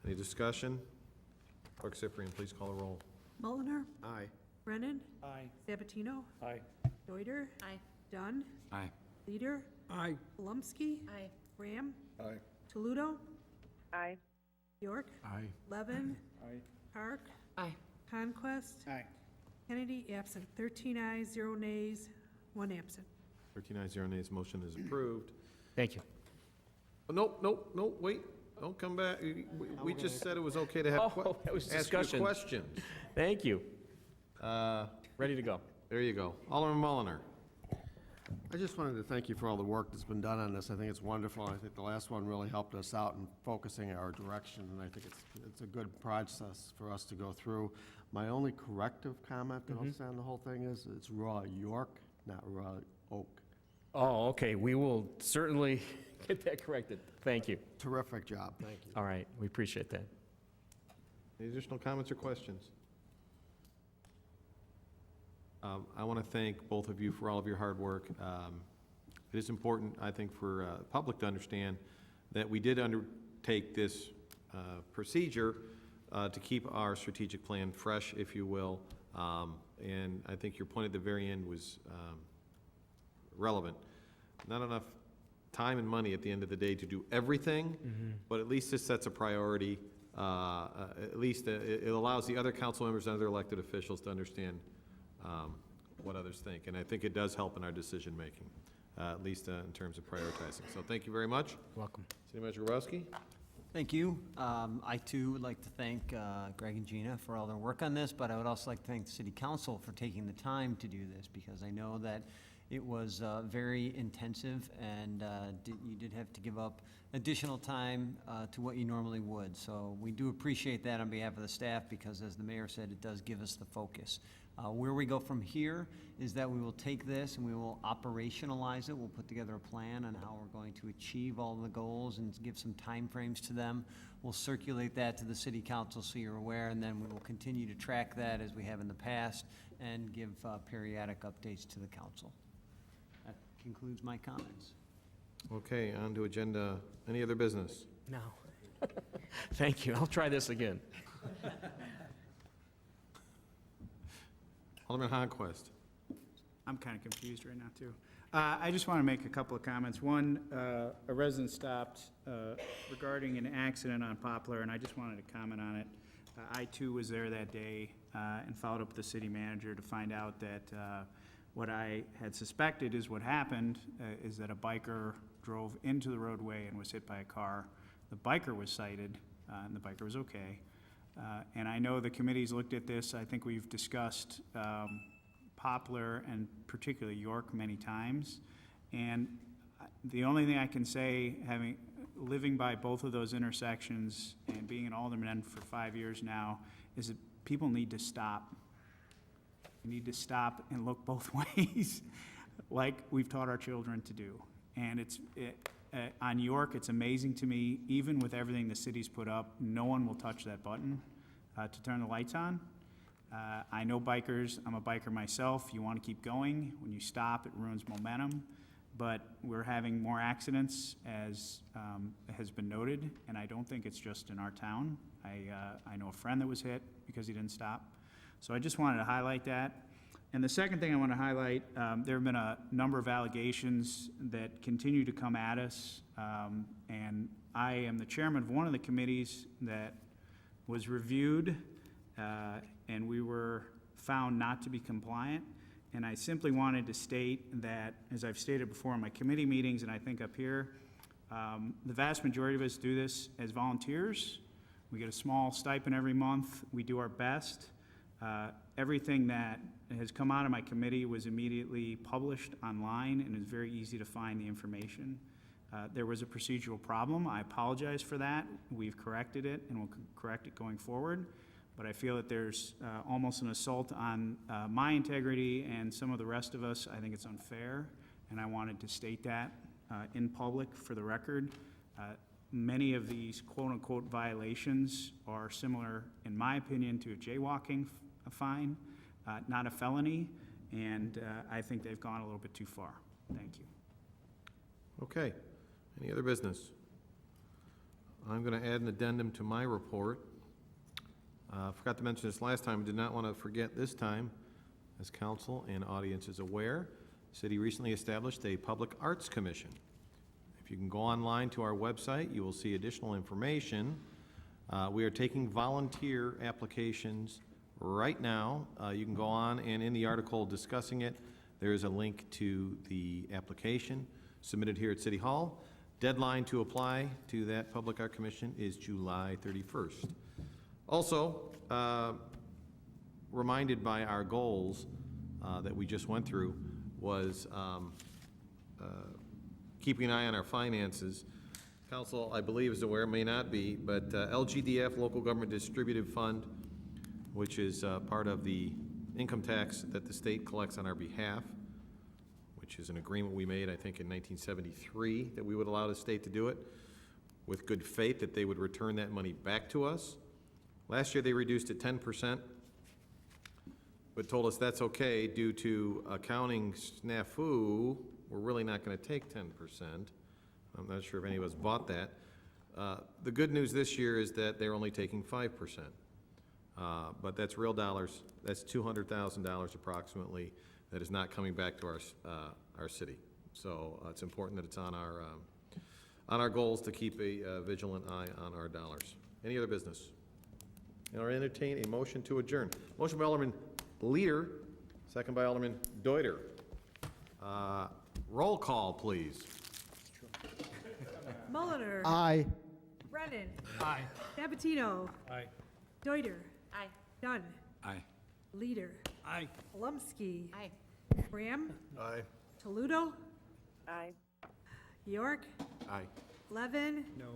Any discussion? Clerk Cyprian, please call the roll. Mulliner, Aye. Brennan, Aye. Sabatino, Aye. Deuter, Aye. Dunn, Aye. Leader, Aye. Palumski, Aye. Graham, Aye. Toludo, Aye. York, Aye. Levin, Aye. Park, Aye. Conquest, Aye. Kennedy, absent. 13 ayes, 0 nays, 1 absent. 13 ayes, 0 nays, motion is approved. Thank you. Oh, nope, wait, don't come back. We just said it was okay to have That was ask discussion. you questions. Thank you. Ready to go. There you go. Alderman Mulliner. I just wanted to thank you for all the work that's been done on this. I think it's wonderful. I think the last one really helped us out in focusing our direction, and I think it's a good process for us to go through. My only corrective comment that I'll say on the whole thing is it's Raw York, not Raw Oak. Oh, okay. We will certainly get that corrected. Thank you. Terrific job. Thank you. All right. We appreciate that. Any additional comments or questions? I want to thank both of you for all of your hard work. It is important, I think, for the public to understand that we did undertake this procedure to keep our strategic plan fresh, if you will. And I think your point at the very end was relevant. Not enough time and money at the end of the day to do everything, but at least this sets a priority. At least it allows the other council members and other elected officials to understand what others think. And I think it does help in our decision-making, at least in terms of prioritizing. So thank you very much. Welcome. City Manager Grabowski? Thank you. I too would like to thank Greg and Gina for all their work on this, but I would also like to thank the City Council for taking the time to do this, because I know that it was very intensive, and you did have to give up additional time to what you normally would. So we do appreciate that on behalf of the staff, because as the mayor said, it does give us the focus. Where we go from here is that we will take this and we will operationalize it. We'll put together a plan on how we're going to achieve all the goals and give some timeframes to them. We'll circulate that to the City Council so you're aware, and then we will continue to track that as we have in the past and give periodic updates to the council. That concludes my comments. Okay, on to agenda. Any other business? No. Thank you. I'll try this again. Alderman Honquist. I'm kind of confused right now, too. I just want to make a couple of comments. One, a resident stopped regarding an accident on Poplar, and I just wanted to comment on it. I too was there that day and followed up with the city manager to find out that what I had suspected is what happened is that a biker drove into the roadway and was hit by a car. The biker was cited, and the biker was okay. And I know the committee's looked at this. I think we've discussed Poplar and particularly York many times. And the only thing I can say, living by both of those intersections and being an alderman for 5 years now, is that people need to stop. We need to stop and look both ways, like we've taught our children to do. And on York, it's amazing to me, even with everything the city's put up, no one will touch that button to turn the lights on. I know bikers, I'm a biker myself, you want to keep going. When you stop, it ruins momentum. But we're having more accidents, as has been noted, and I don't think it's just in our town. I know a friend that was hit because he didn't stop. So I just wanted to highlight that. And the second thing I want to highlight, there have been a number of allegations that continue to come at us, and I am the chairman of one of the committees that was reviewed, and we were found not to be compliant. And I simply wanted to state that, as I've stated before in my committee meetings and I think up here, the vast majority of us do this as volunteers. We get a small stipend every month. We do our best. Everything that has come out of my committee was immediately published online and is very easy to find the information. There was a procedural problem. I apologize for that. We've corrected it and we'll correct it going forward. But I feel that there's almost an assault on my integrity and some of the rest of us. I think it's unfair, and I wanted to state that in public for the record. Many of these quote-unquote violations are similar, in my opinion, to a jaywalking fine, not a felony, and I think they've gone a little bit too far. Thank you. Okay. Any other business? I'm going to add an addendum to my report. Forgot to mention this last time, did not want to forget this time. As council and audience is aware, the city recently established a public arts commission. If you can go online to our website, you will see additional information. We are taking volunteer applications right now. You can go on, and in the article discussing it, there is a link to the application submitted here at City Hall. Deadline to apply to that public art commission is July 31st. Also, reminded by our goals that we just went through was keeping an eye on our finances. Council, I believe, is aware, may not be, but LGDF, Local Government Distributive Fund, which is part of the income tax that the state collects on our behalf, which is an agreement we made, I think, in 1973, that we would allow the state to do it with good faith that they would return that money back to us. Last year, they reduced it 10%, but told us that's okay due to accounting snafu. We're really not going to take 10%. I'm not sure if any of us bought that. The good news this year is that they're only taking 5%. But that's real dollars. That's $200,000 approximately that is not coming back to our city. So it's important that it's on our goals to keep a vigilant eye on our dollars. Any other business? I'll entertain a motion to adjourn. Motion by Alderman Leader, second by Alderman Deuter. Roll call, please. Mulliner. Aye. Brennan. Aye. Sabatino. Aye. Deuter. Aye. Dunn. Aye. Leader. Aye. Palumski. Aye. Graham. Aye. Toledo. Aye. York. Aye. Levin. No.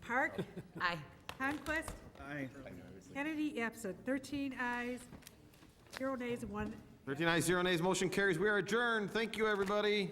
Park. Aye. Conquest. Aye. Kennedy absent. 13 ayes, 0 nays, and 1 13 ayes, 0 nays, motion carries. We are adjourned. Thank you, everybody.